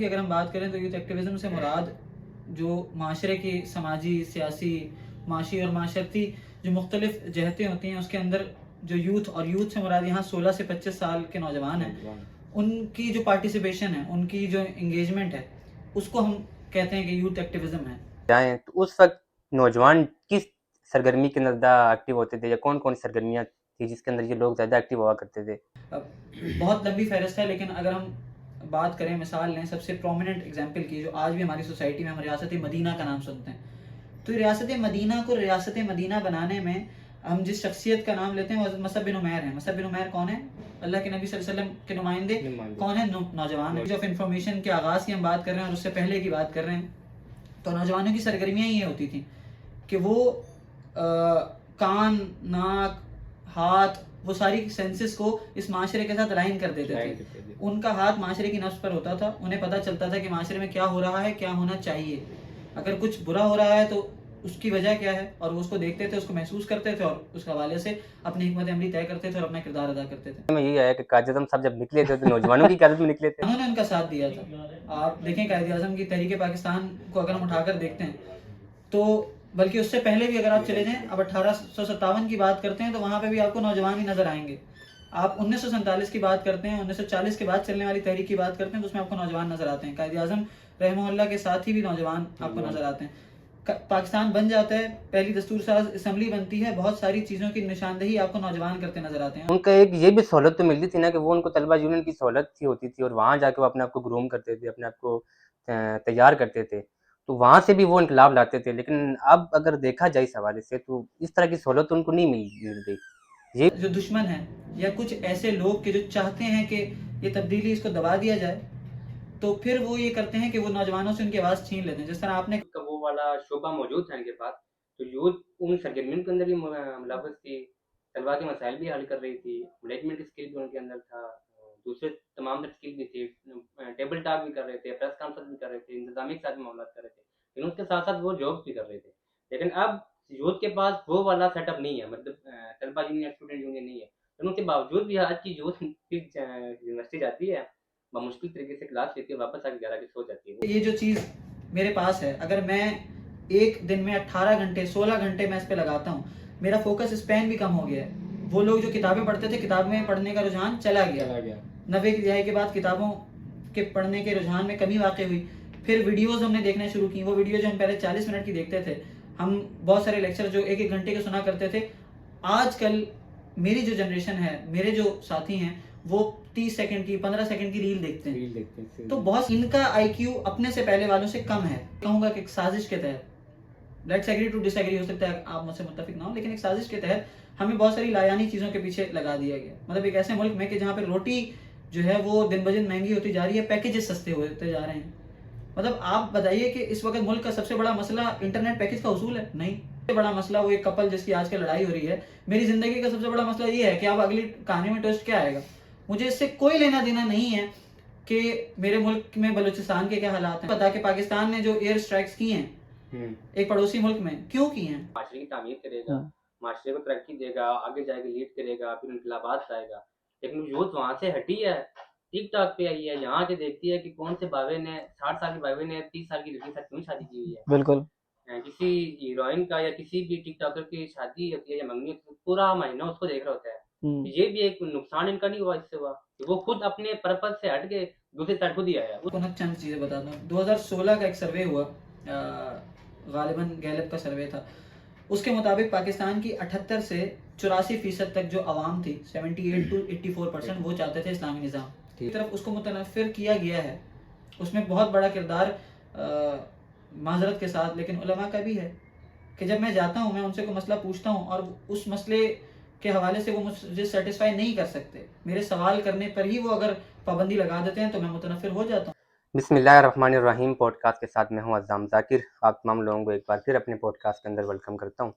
کہ اگر ہم بات کریں تو یوتھ ایکٹیویزم سے مراد جو معاشرے کی سماجی، سیاسی، معاشی اور معاشرتی جو مختلف جہتیں ہوتی ہیں اس کے اندر جو یوتھ، اور یوتھ سے مراد یہاں 16 سے 25 سال کے نوجوان ہیں، ان کی جو پارٹیسپیشن ہے، ان کی جو انگیجمنٹ ہے، اس کو ہم کہتے ہیں کہ یوتھ ایکٹیویزم ہے. جائیں تو اس وقت نوجوان کس سرگرمی کے اندر زیادہ ایکٹیو ہوتے تھے، یا کون کون سرگرمیاں تھی جس کے اندر یہ لوگ زیادہ ایکٹیو ہوا کرتے تھے؟ اب بہت لمبی فہرست ہے، لیکن اگر ہم بات کریں، مثال لیں سب سے پرومیننٹ ایگزامپل کی، جو آج بھی ہماری سوسائٹی میں ہم ریاست مدینہ کا نام سنتے ہیں، تو ریاست مدینہ کو ریاست مدینہ بنانے میں ہم جس شخصیت کا نام لیتے ہیں وہ حضرت مصعب بن عمیر ہیں. مصعب بن عمیر کون ہے؟ اللہ کے نبی صلی اللہ علیہ وسلم کے نمائندے. کون ہے؟ نوجوان. ایج آف انفارمیشن کے آغاز کی ہم بات کر رہے ہیں اور اس سے پہلے کی بات کر رہے ہیں. تو نوجوانوں کی سرگرمیاں یہ ہوتی تھیں کہ وہ کان، ناک، ہاتھ، وہ ساری سینسز کو اس معاشرے کے ساتھ لائن کر دیتے تھے. ان کا ہاتھ معاشرے کی نفس پر ہوتا تھا، انہیں پتہ چلتا تھا کہ معاشرے میں کیا ہو رہا ہے، کیا ہونا چاہیے. اگر کچھ برا ہو رہا ہے تو اس کی وجہ کیا ہے، اور وہ اس کو دیکھتے تھے، اس کو محسوس کرتے تھے، اور اس حوالے سے اپنی حکمت عملی طے کرتے تھے اور اپنا کردار ادا کرتے تھے. میں یہی آیا کہ قائد اعظم صاحب جب نکلے تھے تو نوجوانوں کی قیادت میں نکلے تھے. انہوں نے ان کا ساتھ دیا تھا. آپ دیکھیں قائد اعظم کی تحریک پاکستان کو اگر ہم اٹھا کر دیکھتے ہیں تو بلکہ اس سے پہلے بھی اگر آپ چلے جائیں، اب 1857 کی بات کرتے ہیں تو وہاں پہ بھی آپ کو نوجوان ہی نظر آئیں گے. آپ 1947 کی بات کرتے ہیں، 1940 کے بعد چلنے والی تحریک کی بات کرتے ہیں تو اس میں آپ کو نوجوان نظر آتے ہیں. قائد اعظم رحمہ اللہ کے ساتھ ہی بھی نوجوان آپ کو نظر آتے ہیں. پاکستان بن جاتا ہے، پہلی دستور ساز اسمبلی بنتی ہے، بہت ساری چیزوں کی نشاندہی آپ کو نوجوان کرتے نظر آتے ہیں. ان کا ایک یہ بھی سہولت تو ملتی تھی نا کہ وہ ان کو طلبہ یونین کی سہولت تھی ہوتی تھی، اور وہاں جا کے وہ اپنے آپ کو گروم کرتے تھے، اپنے آپ کو تیار کرتے تھے، تو وہاں سے بھی وہ انقلاب لاتے تھے. لیکن اب اگر دیکھا جائے اس حوالے سے تو اس طرح کی سہولت ان کو نہیں مل رہی. یہ جو دشمن ہیں یا کچھ ایسے لوگ کہ جو چاہتے ہیں کہ یہ تبدیلی اس کو دبا دیا جائے، تو پھر وہ یہ کرتے ہیں کہ وہ نوجوانوں سے ان کی آواز چھین لیتے ہیں. جس طرح آپ نے وہ والا شعبہ موجود تھا ان کے پاس، تو یوتھ ان سرگرمیوں کے اندر بھی ملوث تھی، طلبا کے مسائل بھی حل کر رہی تھی، مینجمنٹ اسکل بھی ان کے اندر تھا، دوسرے تمام اسکل بھی تھی، ٹیبل ٹاک بھی کر رہے تھے، پریس کانفرنس بھی کر رہے تھے، انتظامی کے ساتھ بھی معاملات کر رہے تھے. لیکن اس کے ساتھ ساتھ وہ جابس بھی کر رہے تھے. لیکن اب یوتھ کے پاس وہ والا سیٹ اپ نہیں ہے، مطلب طلبا یونین، اسٹوڈنٹ یونین نہیں ہے. لیکن اس کے باوجود بھی آج کی یوتھ یونیورسٹی جاتی ہے، بمشکل طریقے سے کلاس لیتی ہے، واپس آ کے 11 بجے سو جاتی ہے. یہ جو چیز میرے پاس ہے، اگر میں ایک دن میں 18 گھنٹے 16 گھنٹے میں اس پہ لگاتا ہوں، میرا فوکس اسپین بھی کم ہو گیا ہے. وہ لوگ جو کتابیں پڑھتے تھے، کتابیں پڑھنے کا رجحان چلا گیا. 90 کی دہائی کے بعد کتابوں کے پڑھنے کے رجحان میں کمی واقع ہوئی. پھر ویڈیوز ہم نے دیکھنا شروع کی. وہ ویڈیو جو ہم پہلے 40 منٹ کی دیکھتے تھے، ہم بہت سارے لیکچر جو ایک ایک گھنٹے کے سنا کرتے تھے، آج کل میری جو جنریشن ہے، میرے جو ساتھی ہیں، وہ 30 سیکنڈ کی 15 سیکنڈ کی ریل دیکھتے ہیں. تو بہت ان کا آئی کیو اپنے سے پہلے والوں سے کم ہے. کہوں گا کہ ایک سازش کے تحت، let's agree to disagree, ہو سکتا ہے آپ مجھ سے متفق نہ ہو، لیکن ایک سازش کے تحت ہمیں بہت ساری لایانی چیزوں کے پیچھے لگا دیا گیا. مطلب ایک ایسے ملک میں کہ جہاں پہ روٹی جو ہے وہ دن بدن مہنگی ہوتی جا رہی ہے، پیکیجز سستے ہوتے جا رہے ہیں. مطلب آپ بتائیے کہ اس وقت ملک کا سب سے بڑا مسئلہ انٹرنیٹ پیکیج کا حصول ہے؟ نہیں. سب سے بڑا مسئلہ وہ ایک کپل جس کی آج کل لڑائی ہو رہی ہے. میری زندگی کا سب سے بڑا مسئلہ یہ ہے کہ اب اگلی کہانی میں ٹوسٹ کیا آئے گا. مجھے اس سے کوئی لینا دینا نہیں ہے کہ میرے ملک میں بلوچستان کے کیا حالات ہیں. پتا کہ پاکستان نے جو ایئر اسٹرائکس کی ہیں ایک پڑوسی ملک میں، کیوں کی ہیں؟ معاشرے کی تعمیر کرے گا، معاشرے کو ترقی دے گا، آگے جائے کے لیڈ کرے گا، پھر انقلابات لائے گا. لیکن یوتھ وہاں سے ہٹی ہے، ٹک ٹاک پہ آئی ہے، یہاں کے دیکھتی ہے کہ کون سے باوے نے 60 سال کے باوے نے 30 سال کی لڑکی کے ساتھ کیوں شادی کی ہوئی ہے. بالکل کسی ہیروئن کا یا کسی بھی ٹک ٹاکر کی شادی ہوتی ہے یا منگنی ہوتی ہے، پورا مہینہ اس کو دیکھ رہا ہوتا ہے. یہ بھی ایک نقصان ان کا نہیں ہوا اس سے ہوا کہ وہ خود اپنے پرپز سے ہٹ کے دوسرے سائڈ خود ہی آیا. چند چیزیں بتا دوں. 2016 کا ایک سروے ہوا، غالباً گیلپ کا سروے تھا. اس کے مطابق پاکستان کی 78 سے 84% تک جو عوام تھی، 78 to 84%، وہ چاہتے تھے اسلامی نظام کی طرف اس کو متنفر کیا گیا ہے. اس میں بہت بڑا کردار معذرت کے ساتھ لیکن علماء کا بھی ہے کہ جب میں جاتا ہوں، میں ان سے کوئی مسئلہ پوچھتا ہوں اور اس مسئلے کے حوالے سے وہ مجھے سیٹسفائی نہیں کر سکتے، میرے سوال کرنے پر ہی وہ اگر پابندی لگا دیتے ہیں تو میں متنفر ہو جاتا ہوں. بسم اللہ الرحمن الرحیم. پوڈ کاسٹ کے ساتھ میں ہوں عزام ذاکر. آپ تمام لوگوں کو ایک بار پھر اپنے پوڈ کاسٹ کے اندر ویلکم کرتا ہوں.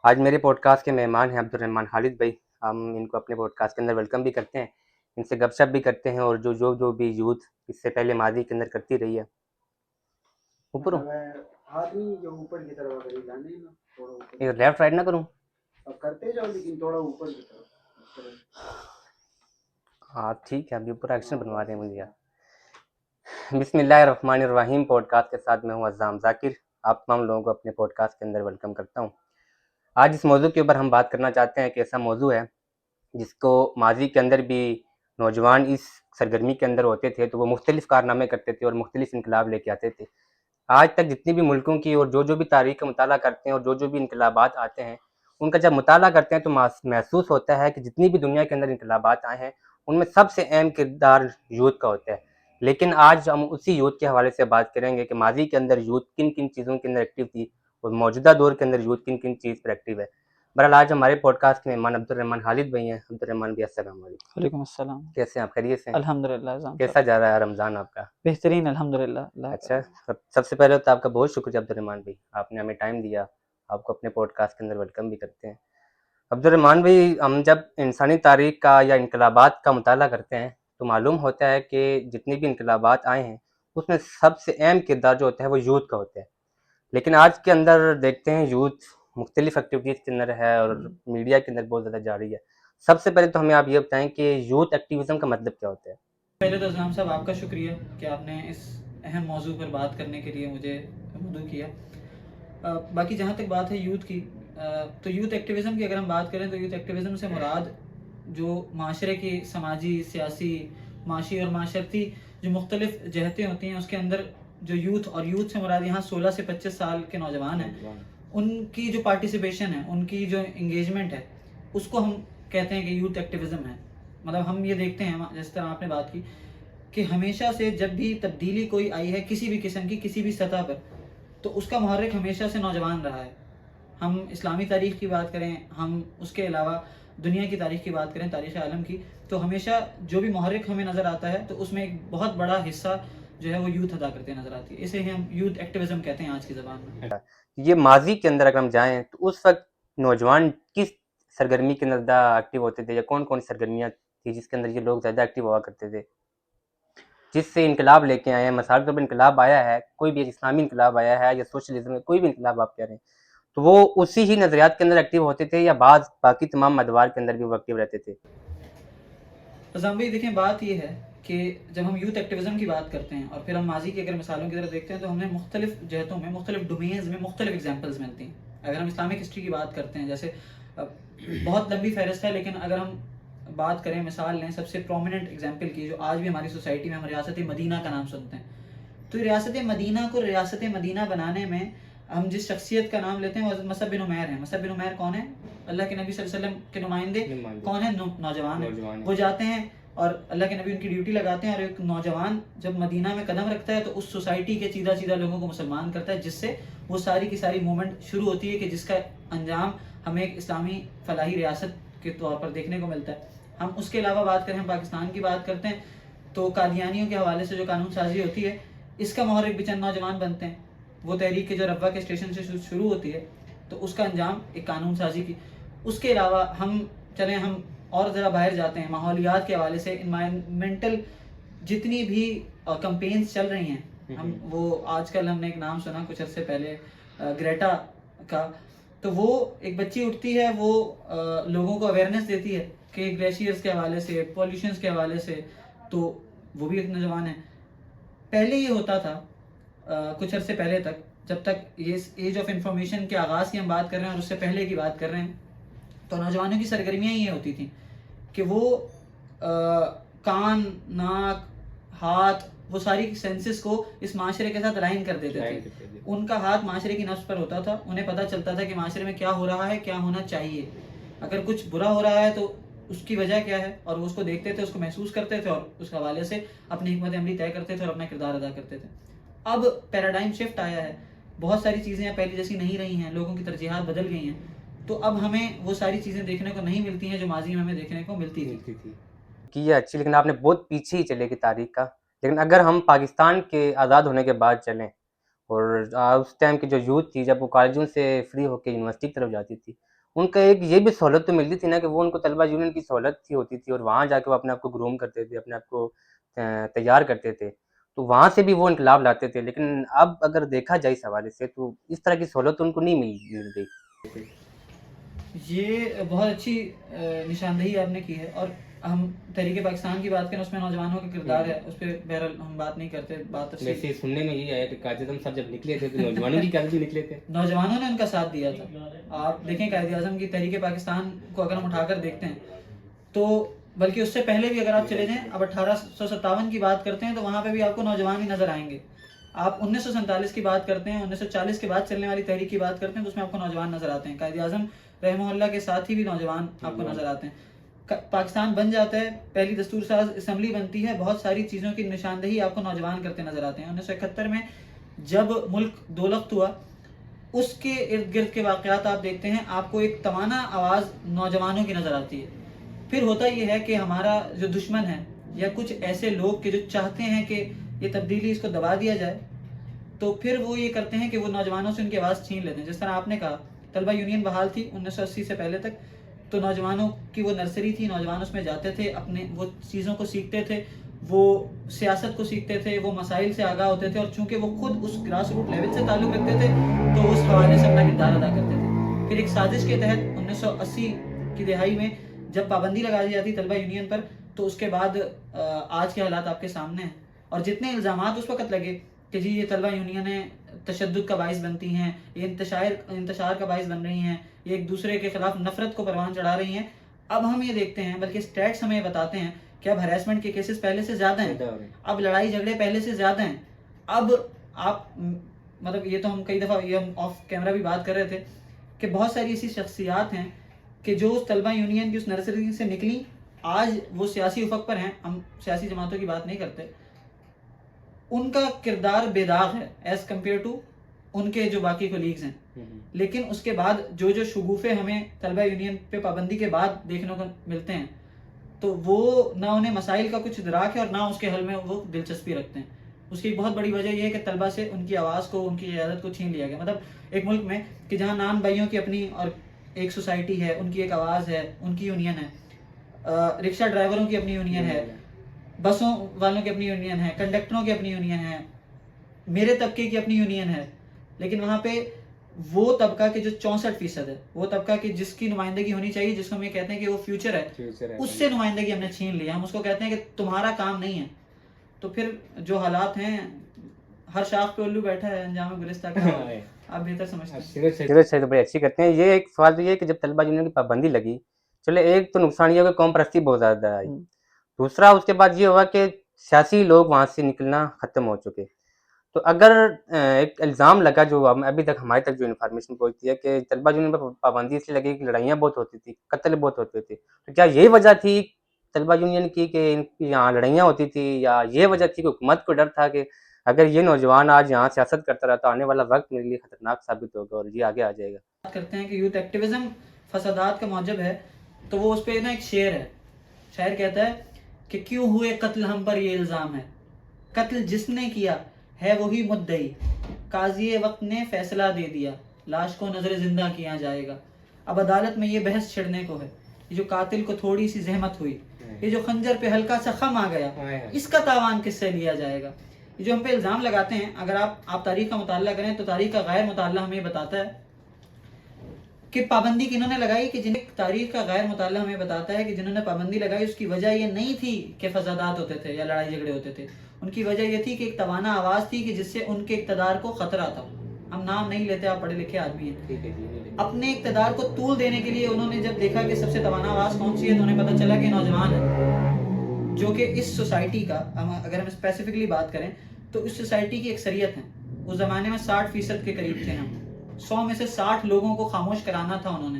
آج میرے پوڈ کاسٹ کے مہمان ہیں عبدالرحمن خالد بھائی. ہم ان کو اپنے پوڈ کاسٹ کے اندر ویلکم بھی کرتے ہیں، ان سے گپ شپ بھی کرتے ہیں، اور جو بھی یوتھ اس سے پہلے ماضی کے اندر کرتی رہی ہے. اوپر لیفٹ رائٹ نہ کروں، کرتے جاؤ لیکن تھوڑا اوپر کی طرف. ہاں ٹھیک ہے. ابھی اوپر ایکشن بنوا رہے ہیں مجھے یار. بسم اللہ الرحمن الرحیم پوڈ کاسٹ کے ساتھ میں ہوں عزام ذاکر. آپ تمام لوگوں کو اپنے پوڈ کاسٹ کے اندر ویلکم کرتا ہوں. آج اس موضوع کے اوپر ہم بات کرنا چاہتے ہیں کہ ایسا موضوع ہے جس کو ماضی کے اندر بھی نوجوان اس سرگرمی کے اندر ہوتے تھے تو وہ مختلف کارنامے کرتے تھے اور مختلف انقلاب لے کے آتے تھے. آج تک جتنی بھی ملکوں کی اور جو بھی تاریخ کا مطالعہ کرتے ہیں اور جو بھی انقلابات آتے ہیں ان کا جب مطالعہ کرتے ہیں تو محسوس ہوتا ہے کہ جتنی بھی دنیا کے اندر انقلابات آئے ہیں ان میں سب سے اہم کردار یوتھ کا ہوتا ہے. لیکن آج ہم اسی یوتھ کے حوالے سے بات کریں گے کہ ماضی کے اندر یوتھ کن کن چیزوں کے اندر ایکٹیو تھی اور موجودہ دور کے اندر یوتھ کن کن چیز پر ایکٹیو ہے. بہرحال آج ہمارے پوڈ کاسٹ کے مہمان عبدالرحمن خالد بھائی ہیں. عبدالرحمن بھائی السلام علیکم. وعلیکم السلام. کیسے ہیں آپ؟ خیریت سے ہیں؟ الحمدللہ. کیسا جا رہا ہے رمضان آپ کا؟ بہترین الحمدللہ. اچھا، سب سے پہلے تو آپ کا بہت شکریہ عبدالرحمن بھائی، آپ نے ہمیں ٹائم دیا. آپ کو اپنے پوڈ کاسٹ کے اندر ویلکم بھی کرتے ہیں. عبدالرحمن بھائی، ہم جب انسانی تاریخ کا یا انقلابات کا مطالعہ کرتے ہیں تو معلوم ہوتا ہے کہ جتنے بھی انقلابات آئے ہیں اس میں سب سے اہم کردار جو ہوتا ہے وہ یوتھ کا ہوتا ہے. لیکن آج کے اندر دیکھتے ہیں یوتھ مختلف ایکٹیویٹیز کے اندر ہے اور میڈیا کے اندر بہت زیادہ جاری ہے. سب سے پہلے تو ہمیں آپ یہ بتائیں کہ یوتھ ایکٹیویزم کا مطلب کیا ہوتا ہے؟ پہلے تو اسلام صاحب آپ کا شکریہ کہ آپ نے اس اہم موضوع پر بات کرنے کے لیے مجھے مدعو کیا. باقی جہاں تک بات ہے یوتھ کی، تو یوتھ ایکٹیویزم کی اگر ہم بات کریں تو یوتھ ایکٹیویزم سے مراد جو معاشرے کی سماجی، سیاسی، معاشی اور معاشرتی جو مختلف جہتیں ہوتی ہیں اس کے اندر جو یوتھ، اور یوتھ سے مراد یہاں 16 سے 25 سال کے نوجوان ہیں، ان کی جو پارٹیسپیشن ہے، ان کی جو انگیجمنٹ ہے، اس کو ہم کہتے ہیں کہ یوتھ ایکٹیویزم ہے. مطلب ہم یہ دیکھتے ہیں جس طرح آپ نے بات کی کہ ہمیشہ سے جب بھی تبدیلی کوئی آئی ہے کسی بھی قسم کی کسی بھی سطح پر تو اس کا محرک ہمیشہ سے نوجوان رہا ہے. ہم اسلامی تاریخ کی بات کریں، ہم اس کے علاوہ دنیا کی تاریخ کی بات کریں، تاریخ عالم کی، تو ہمیشہ جو بھی محرک ہمیں نظر آتا ہے تو اس میں ایک بہت بڑا حصہ جو ہے وہ یوتھ ادا کرتے نظر آتی ہے. اسے ہی ہم یوتھ ایکٹیویزم کہتے ہیں آج کی زبان میں. یہ ماضی کے اندر اگر ہم جائیں تو اس وقت نوجوان کس سرگرمی کے اندر زیادہ ایکٹیو ہوتے تھے یا کون کون سی سرگرمیاں تھی جس کے اندر یہ لوگ زیادہ ایکٹیو ہوا کرتے تھے جس سے انقلاب لے کے آئے ہیں؟ مثال کے طور پر انقلاب آیا ہے، کوئی بھی اسلامی انقلاب آیا ہے یا سوشلزم میں کوئی بھی انقلاب آپ کہہ رہے ہیں تو وہ اسی ہی نظریات کے اندر ایکٹیو ہوتے تھے یا بعض باقی تمام ادوار کے اندر بھی وہ ایکٹیو رہتے تھے؟ نظام بھائی دیکھیں، بات یہ ہے کہ جب ہم یوتھ ایکٹیویزم کی بات کرتے ہیں اور پھر ہم ماضی کی اگر مثالوں کی طرف دیکھتے ہیں تو ہمیں مختلف جہتوں میں، مختلف ڈومینز میں مختلف ایگزامپلز ملتی ہیں. اگر ہم اسلامک ہسٹری کی بات کرتے ہیں، جیسے بہت لمبی فہرست ہے لیکن اگر ہم بات کریں، مثال لیں سب سے پرومیننٹ ایگزامپل کی جو آج بھی ہماری سوسائٹی میں ہم ریاست مدینہ کا نام سنتے ہیں. تو ریاست مدینہ کو ریاست مدینہ بنانے میں ہم جس شخصیت کا نام لیتے ہیں وہ حضرت مصعب بن عمیر ہیں. مصعب بن عمیر کون ہے؟ اللہ کے نبی صلی اللہ علیہ وسلم کے نمائندے. کون ہے؟ نوجوان ہیں. وہ جاتے ہیں اور اللہ کے نبی ان کی ڈیوٹی لگاتے ہیں اور ایک نوجوان جب مدینہ میں قدم رکھتا ہے تو اس سوسائٹی کے سیدھا لوگوں کو مسلمان کرتا ہے، جس سے وہ ساری کی ساری موومنٹ شروع ہوتی ہے کہ جس کا انجام ہمیں ایک اسلامی فلاحی ریاست کے طور پر دیکھنے کو ملتا ہے. ہم اس کے علاوہ بات کریں، ہم پاکستان کی بات کرتے ہیں تو قادیانیوں کے حوالے سے جو قانون سازی ہوتی ہے اس کا محرک بھی چند نوجوان بنتے ہیں. وہ تحریک کے جو ربوہ کے اسٹیشن سے شروع ہوتی ہے تو اس کا انجام ایک قانون سازی کی. اس کے علاوہ ہم اور ذرا باہر جاتے ہیں، ماحولیات کے حوالے سے انوائرمنٹل جتنی بھی کمپینز چل رہی ہیں، ہم وہ آج کل ہم نے ایک نام سنا کچھ عرصے پہلے گریٹا کا. تو وہ ایک بچی اٹھتی ہے، وہ لوگوں کو اویئرنیس دیتی ہے کہ گلیشیئرز کے حوالے سے، پولیوشنز کے حوالے سے. تو وہ بھی ایک نوجوان ہے. پہلے یہ ہوتا تھا کچھ عرصے پہلے تک، جب تک یہ ایج آف انفارمیشن کے آغاز کی ہم بات کر رہے ہیں اور اس سے پہلے کی بات کر رہے ہیں، تو نوجوانوں کی سرگرمیاں یہ ہوتی تھیں کہ وہ کان، ناک، ہاتھ، وہ ساری سینسز کو اس معاشرے کے ساتھ الائن کر دیتے تھے. ان کا ہاتھ معاشرے کی نفس پر ہوتا تھا، انہیں پتہ چلتا تھا کہ معاشرے میں کیا ہو رہا ہے، کیا ہونا چاہیے. اگر کچھ برا ہو رہا ہے تو اس کی وجہ کیا ہے، اور وہ اس کو دیکھتے تھے، اس کو محسوس کرتے تھے اور اس حوالے سے اپنی حکمت عملی طے کرتے تھے اور اپنا کردار ادا کرتے تھے. اب پیراڈائم شفٹ آیا ہے، بہت ساری چیزیں پہلے جیسی نہیں رہی ہیں، لوگوں کی ترجیحات بدل گئی ہیں. تو اب ہمیں وہ ساری چیزیں دیکھنے کو نہیں ملتی ہیں جو ماضی میں ہمیں دیکھنے کو ملتی تھی. کہ یہ اچھی، لیکن آپ نے بہت پیچھے ہی چلے گی تاریخ کا. لیکن اگر ہم پاکستان کے آزاد ہونے کے بعد چلیں اور اس ٹائم کی جو یوتھ تھی جب وہ کالجوں سے فری ہو کے یونیورسٹی کی طرف جاتی تھی، ان کا ایک یہ بھی سہولت تو ملتی تھی نا کہ وہ ان کو طلبہ یونین کی سہولت تھی ہوتی تھی اور وہاں جا کے وہ اپنے آپ کو گروم کرتے تھے، اپنے آپ کو تیار کرتے تھے. تو وہاں سے بھی وہ انقلاب لاتے تھے. لیکن اب اگر دیکھا جائے اس حوالے سے تو اس طرح کی سہولت ان کو نہیں مل گئی. یہ بہت اچھی نشاندہی آپ نے کی ہے. اور ہم تحریک پاکستان کی بات کریں اس میں نوجوانوں کا کردار ہے, اس پہ بہرحال ہم بات نہیں کرتے. بات ویسے سننے میں یہی آیا کہ قائد اعظم صاحب جب نکلے تھے تو نوجوانوں کی قیادت بھی نکلے تھے, نوجوانوں نے ان کا ساتھ دیا تھا. آپ دیکھیں قائد اعظم کی تحریک پاکستان کو اگر ہم اٹھا کر دیکھتے ہیں تو بلکہ اس سے پہلے بھی اگر آپ چلے جائیں, اب 1857 کی بات کرتے ہیں تو وہاں پہ بھی آپ کو نوجوان ہی نظر آئیں گے. آپ 1947 کی بات کرتے ہیں, 1940 کے بعد چلنے والی تحریک کی بات کرتے ہیں تو اس میں آپ کو نوجوان نظر آتے ہیں. قائد اعظم رحمہ اللہ کے ساتھ ہی بھی نوجوان آپ کو نظر آتے ہیں. پاکستان بن جاتا ہے, پہلی دستور ساز اسمبلی بنتی ہے, بہت ساری چیزوں کی نشاندہی آپ کو نوجوان کرتے نظر آتے ہیں. 1971 میں جب ملک دولخت ہوا, اس کے ارد گرد کے واقعات آپ دیکھتے ہیں, آپ کو ایک توانا آواز نوجوانوں کی نظر آتی ہے. پھر ہوتا یہ ہے کہ ہمارا جو دشمن ہے یا کچھ ایسے لوگ کہ جو چاہتے ہیں کہ یہ تبدیلی اس کو دبا دیا جائے, تو پھر وہ یہ کرتے ہیں کہ وہ نوجوانوں سے ان کی آواز چھین لیتے ہیں. جس طرح آپ نے کہا طلبہ یونین بحال تھی 1980 سے پہلے تک, تو نوجوانوں کی وہ نرسری تھی, نوجوان اس میں جاتے تھے, اپنے وہ چیزوں کو سیکھتے تھے, وہ سیاست کو سیکھتے تھے, وہ مسائل سے آگاہ ہوتے تھے, اور چونکہ وہ خود اس گراس روٹ لیول سے تعلق رکھتے تھے تو اس حوالے سے اپنا کردار ادا کرتے تھے. پھر ایک سازش کے تحت 1980 کی دہائی میں جب پابندی لگا دی جاتی طلبہ یونین پر, تو اس کے بعد آج کے حالات آپ کے سامنے ہیں. اور جتنے الزامات اس وقت لگے کہ جی یہ طلبہ یونینیں تشدد کا باعث بنتی ہیں, یہ انتشار کا باعث بن رہی ہیں, یہ ایک دوسرے کے خلاف نفرت کو پروان چڑھا رہی ہیں, اب ہم یہ دیکھتے ہیں, بلکہ اسٹیٹس ہمیں بتاتے ہیں کہ اب ہراسمنٹ کے کیسز پہلے سے زیادہ ہیں, اب لڑائی جھگڑے پہلے سے زیادہ ہیں. اب آپ مطلب یہ تو ہم کئی دفعہ یہ ہم آف کیمرہ بھی بات کر رہے تھے کہ بہت ساری ایسی شخصیات ہیں کہ جو اس طلبہ یونین کی اس نرسری سے نکلی, آج وہ سیاسی افق پر ہیں. ہم سیاسی جماعتوں کی بات نہیں کرتے, ان کا کردار بے داغ ہے ایز کمپیئر ٹو ان کے جو باقی کولیگز ہیں. لیکن اس کے بعد جو شگوفے ہمیں طلبہ یونین پہ پابندی کے بعد دیکھنے کو ملتے ہیں, تو وہ نہ انہیں مسائل کا کچھ ادراک ہے اور نہ اس کے حل میں وہ دلچسپی رکھتے ہیں. اس کی ایک بہت بڑی وجہ یہ ہے کہ طلبہ سے ان کی آواز کو, ان کی قیادت کو چھین لیا گیا. مطلب ایک ملک میں کہ جہاں نان بھائیوں کی اپنی اور ایک سوسائٹی ہے, ان کی ایک آواز ہے, ان کی یونین ہے, رکشہ ڈرائیوروں کی اپنی یونین ہے, بسوں والوں کی اپنی یونین ہے, کنڈکٹروں کی اپنی یونین ہے, میرے طبقے کی اپنی یونین ہے, لیکن وہاں پہ وہ طبقہ کہ جو 64% ہے, وہ طبقہ کہ جس کی نمائندگی ہونی چاہیے, جس کو ہم یہ کہتے ہیں کہ وہ فیوچر ہے, اس سے نمائندگی ہم نے چھین لی. ہم اس کو کہتے ہیں کہ تمہارا کام نہیں ہے. تو پھر جو حالات ہیں, ہر شاخ پہ الو بیٹھا ہے, انجام گلستہ کا آپ بہتر سمجھتے ہیں. سیرت تو بڑی اچھی کرتے ہیں. یہ ایک سوال تو یہ ہے کہ جب طلبہ یونین کی پابندی لگی, چلے ایک تو نقصان یہ ہوا کہ قوم پرستی بہت زیادہ آئی, دوسرا اس کے بعد یہ ہوا کہ سیاسی لوگ وہاں سے نکلنا ختم ہو چکے. تو اگر ایک الزام لگا جو ابھی تک ہمارے تک جو انفارمیشن پہنچتی ہے کہ طلبہ یونین پر پابندی اس لیے لگی کہ لڑائیاں بہت ہوتی تھی, قتل بہت ہوتے تھے, تو کیا یہی وجہ تھی طلبہ یونین کی کہ یہاں لڑائیاں ہوتی تھی, یا یہ وجہ تھی کہ حکومت کو ڈر تھا کہ اگر یہ نوجوان آج یہاں سیاست کرتا رہا تو آنے والا وقت میرے لیے خطرناک ثابت ہوگا اور یہ آگے آ جائے گا. بات کرتے ہیں کہ یوتھ ایکٹیویزم فسادات کا موجب ہے, تو وہ اس پہ نا ایک شعر ہے, شاعر کہتا ہے کہ کیوں ہوئے قتل ہم پر یہ الزام ہے, قتل جس نے کیا ہے وہی مدعی, قاضی وقت نے فیصلہ دے دیا, لاش کو نظر زندہ کیا جائے گا. اب عدالت میں یہ بحث چھڑنے کو ہے, یہ جو قاتل کو تھوڑی سی زحمت ہوئی, یہ جو خنجر پہ ہلکا سا خم آ گیا, اس کا تاوان کس سے لیا جائے گا. یہ جو ہم پہ الزام لگاتے ہیں, اگر آپ تاریخ کا مطالعہ کریں تو تاریخ کا غیر مطالعہ ہمیں بتاتا ہے کہ پابندی کنہوں نے لگائی, کہ تاریخ کا غیر مطالعہ ہمیں بتاتا ہے کہ جنہوں نے پابندی لگائی اس کی وجہ یہ نہیں تھی کہ فسادات ہوتے تھے یا لڑائی جھگڑے ہوتے تھے. ان کی وجہ یہ تھی کہ ایک توانا آواز تھی کہ جس سے ان کے اقتدار کو خطرہ تھا. ہم نام نہیں لیتے, آپ پڑھے لکھے آدمی ہیں. اپنے اقتدار کو طول دینے کے لیے انہوں نے جب دیکھا کہ سب سے توانا آواز کون سی ہے, تو انہیں پتہ چلا کہ نوجوان ہے, جو کہ اس سوسائٹی کا, اگر ہم اسپیسیفکلی بات کریں تو اس سوسائٹی کی اکثریت ہے. اس زمانے میں 60% کے قریب تھے ہم, 100 میں سے 60 لوگوں کو خاموش کرانا تھا انہوں نے,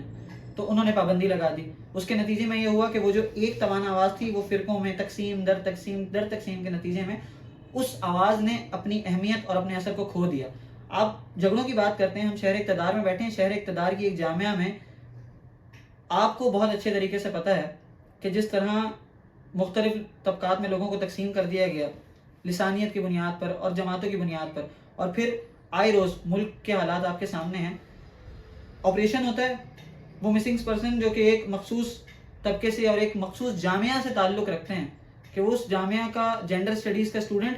تو انہوں نے پابندی لگا دی. اس کے نتیجے میں یہ ہوا کہ وہ جو ایک توانا آواز تھی وہ فرقوں میں تقسیم در تقسیم کے نتیجے میں اس آواز نے اپنی اہمیت اور اپنے اثر کو کھو دیا. آپ جھگڑوں کی بات کرتے ہیں, ہم شہر اقتدار میں بیٹھے ہیں, شہر اقتدار کی ایک جامعہ میں آپ کو بہت اچھے طریقے سے پتہ ہے کہ جس طرح مختلف طبقات میں لوگوں کو تقسیم کر دیا گیا لسانیت کی بنیاد پر اور جماعتوں کی بنیاد پر, اور پھر آئے روز ملک کے حالات آپ کے سامنے ہیں. آپریشن ہوتا ہے, وہ مسنگ پرسن جو کہ ایک مخصوص طبقے سے اور ایک مخصوص جامعہ سے تعلق رکھتے ہیں, کہ وہ اس جامعہ کا جینڈر اسٹڈیز کا اسٹوڈنٹ,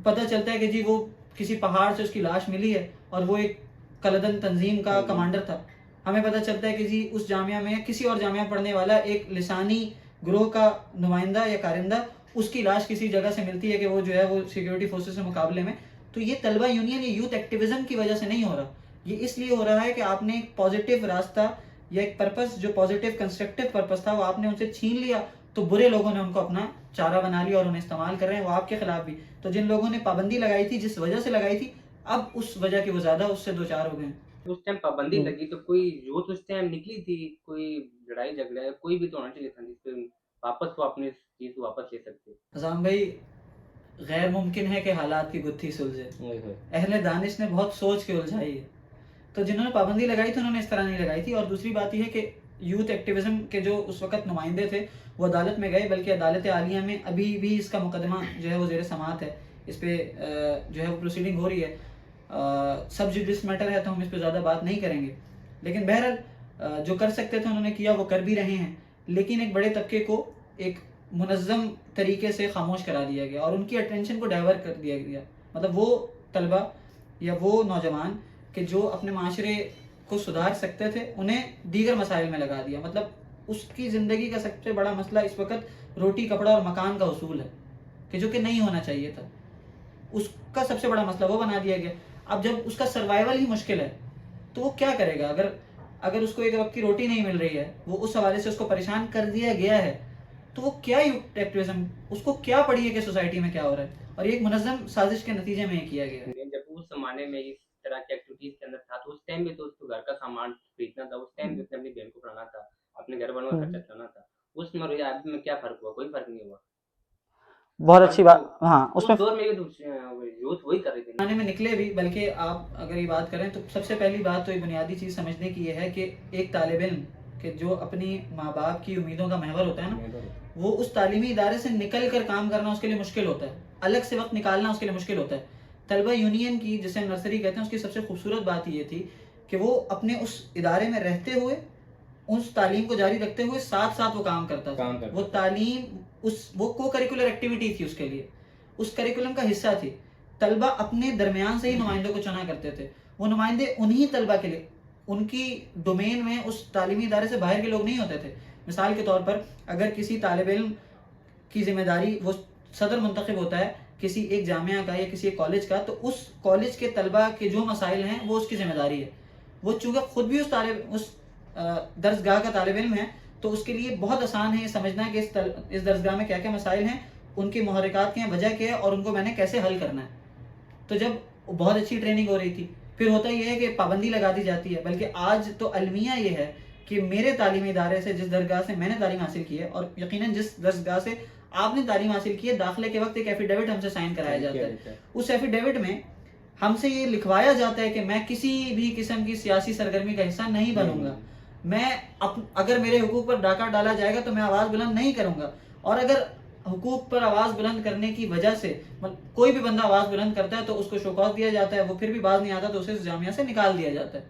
پتہ چلتا ہے کہ جی وہ کسی پہاڑ سے اس کی لاش ملی ہے اور وہ ایک کلدن تنظیم کا کمانڈر تھا. ہمیں پتہ چلتا ہے کہ جی اس جامعہ میں کسی اور جامعہ پڑھنے والا ایک لسانی گروہ کا نمائندہ یا کارندہ اس کی لاش کسی جگہ سے ملتی ہے کہ وہ جو ہے وہ سیکیورٹی فورسز سے مقابلے میں. تو یہ طلبہ یونین یا یوتھ ایکٹیویزم کی وجہ سے نہیں ہو رہا, یہ اس لیے ہو رہا ہے کہ آپ نے ایک پازیٹیو راستہ یا ایک پرپس جو پازیٹیو کنسٹرکٹیو پرپس تھا وہ آپ نے ان سے چھین لیا, تو برے لوگوں نے ان کو اپنا چارہ بنا لیا اور انہیں استعمال کر رہے ہیں, وہ آپ کے خلاف بھی. تو جن لوگوں نے پابندی لگائی تھی جس وجہ سے لگائی تھی, اب اس وجہ کی وہ زیادہ اس سے دو چار ہو گئے ہیں. اس ٹائم پابندی لگی تو کوئی یوتھ اس ٹائم نکلی تھی, کوئی لڑائی جھگڑا کوئی بھی تو ہونا چاہیے تھا جس پہ واپس وہ اپنی چیز کو واپس لے سکتے. اذان بھائی, غیر ممکن ہے کہ حالات کی گتھی سلجھے, اہل دانش نے بہت سوچ کے الجھائی ہے. تو جنہوں نے پابندی لگائی تھی انہوں نے اس طرح نہیں لگائی تھی. اور دوسری بات یہ ہے کہ یوتھ ایکٹیویزم کے جو اس وقت نمائندے تھے وہ عدالت میں گئے, بلکہ عدالت عالیہ میں ابھی بھی اس کا مقدمہ جو ہے وہ زیر سماعت ہے, اس پہ جو ہے وہ پروسیڈنگ ہو رہی ہے. سب جوڈیس میٹر ہے تو ہم اس پہ زیادہ بات نہیں کریں گے, لیکن بہرحال جو کر سکتے تھے انہوں نے کیا, وہ کر بھی رہے ہیں. لیکن ایک بڑے طبقے کو ایک منظم طریقے سے خاموش کرا دیا گیا اور ان کی اٹینشن کو ڈائیورٹ کر دیا گیا. مطلب وہ طلبہ یا وہ نوجوان کہ جو اپنے معاشرے کو سدھار سکتے تھے انہیں دیگر مسائل میں لگا دیا. مطلب اس کی زندگی کا سب سے بڑا مسئلہ اس وقت روٹی کپڑا اور مکان کا حصول ہے, کہ جو کہ نہیں ہونا چاہیے تھا. اس کا سب سے بڑا مسئلہ وہ بنا دیا گیا. اب جب اس کا سروائیول ہی مشکل ہے تو وہ کیا کرے گا؟ اگر اس کو ایک وقت کی روٹی نہیں مل رہی ہے, وہ اس حوالے سے اس کو پریشان کر دیا گیا ہے, تو وہ کیا ایکٹیویزم, اس کو کیا پڑی ہے کہ سوسائٹی میں کیا ہو رہا ہے. اور یہ ایک منظم سازش کے نتیجے میں یہ کیا گیا ہے. جب اس زمانے میں اس طرح کی ایکٹیویٹیز کے اندر تھا تو اس ٹائم بھی تو اس کو گھر کا سامان خریدنا تھا, اس ٹائم بھی اس نے اپنی بہن کو پڑھانا تھا, اپنے گھر والوں کا خرچہ چلانا تھا. اس میں اور اب میں کیا فرق ہوا؟ کوئی فرق نہیں ہوا. بہت اچھی بات. ہاں, اس دور میں یوتھ وہی کر رہے تھے میں نکلے بھی. بلکہ آپ اگر یہ بات کریں تو سب سے پہلی بات تو ایک بنیادی چیز سمجھنے کی یہ ہے کہ ایک طالب علم کہ جو اپنی ماں باپ کی امیدوں کا محور ہوتا ہے نا, وہ اس تعلیمی ادارے سے نکل کر کام کرنا اس کے لیے مشکل ہوتا ہے, الگ سے وقت نکالنا اس کے لیے مشکل ہوتا ہے. طلبہ یونین کی جسے ہم نرسری کہتے ہیں اس کی سب سے خوبصورت بات یہ تھی کہ وہ اپنے اس ادارے میں رہتے ہوئے اس تعلیم کو جاری رکھتے ہوئے ساتھ ساتھ وہ کام کرتا تھا. وہ تعلیم وہ کو کریکولر ایکٹیویٹی تھی اس کے لیے, اس کریکولم کا حصہ تھی. طلبہ اپنے درمیان سے ہی نمائندوں کو چنا کرتے تھے. وہ نمائندے انہی طلبہ کے لیے, ان کی ڈومین میں اس تعلیمی ادارے سے باہر کے لوگ نہیں ہوتے تھے. مثال کے طور پر اگر کسی طالب علم کی ذمہ داری, وہ صدر منتخب ہوتا ہے کسی ایک جامعہ کا یا کسی ایک کالج کا, تو اس کالج کے طلبہ کے جو مسائل ہیں وہ اس کی ذمہ داری ہے. وہ چونکہ خود بھی اس درسگاہ کا طالب علم ہے, تو اس کے لیے بہت آسان ہے یہ سمجھنا کہ اس درسگاہ میں کیا کیا مسائل ہیں, ان کی محرکات کیا ہیں, وجہ کیا ہے, اور ان کو میں نے کیسے حل کرنا ہے. تو جب بہت اچھی ٹریننگ ہو رہی تھی, پھر ہوتا یہ ہے کہ پابندی لگا دی جاتی ہے. بلکہ آج تو المیہ یہ ہے کہ میرے تعلیمی ادارے سے, جس درگاہ سے میں نے تعلیم حاصل کی ہے, اور یقیناً جس درسگاہ سے آپ نے تعلیم حاصل کی ہے, داخلے کے وقت ایک ایفیڈیوٹ ہم سے سائن کرایا جاتا ہے. اس ایفیڈیوٹ میں ہم سے یہ لکھوایا جاتا ہے کہ میں کسی بھی قسم کی سیاسی سرگرمی کا حصہ نہیں بنوں گا. میں اگر میرے حقوق پر ڈاکہ ڈالا جائے گا تو میں آواز بلند نہیں کروں گا. اور اگر حقوق پر آواز بلند کرنے کی وجہ سے کوئی بھی بندہ آواز بلند کرتا ہے تو اس کو شو کاز دیا جاتا ہے, وہ پھر بھی باز نہیں آتا تو اسے جامعہ سے نکال دیا جاتا ہے.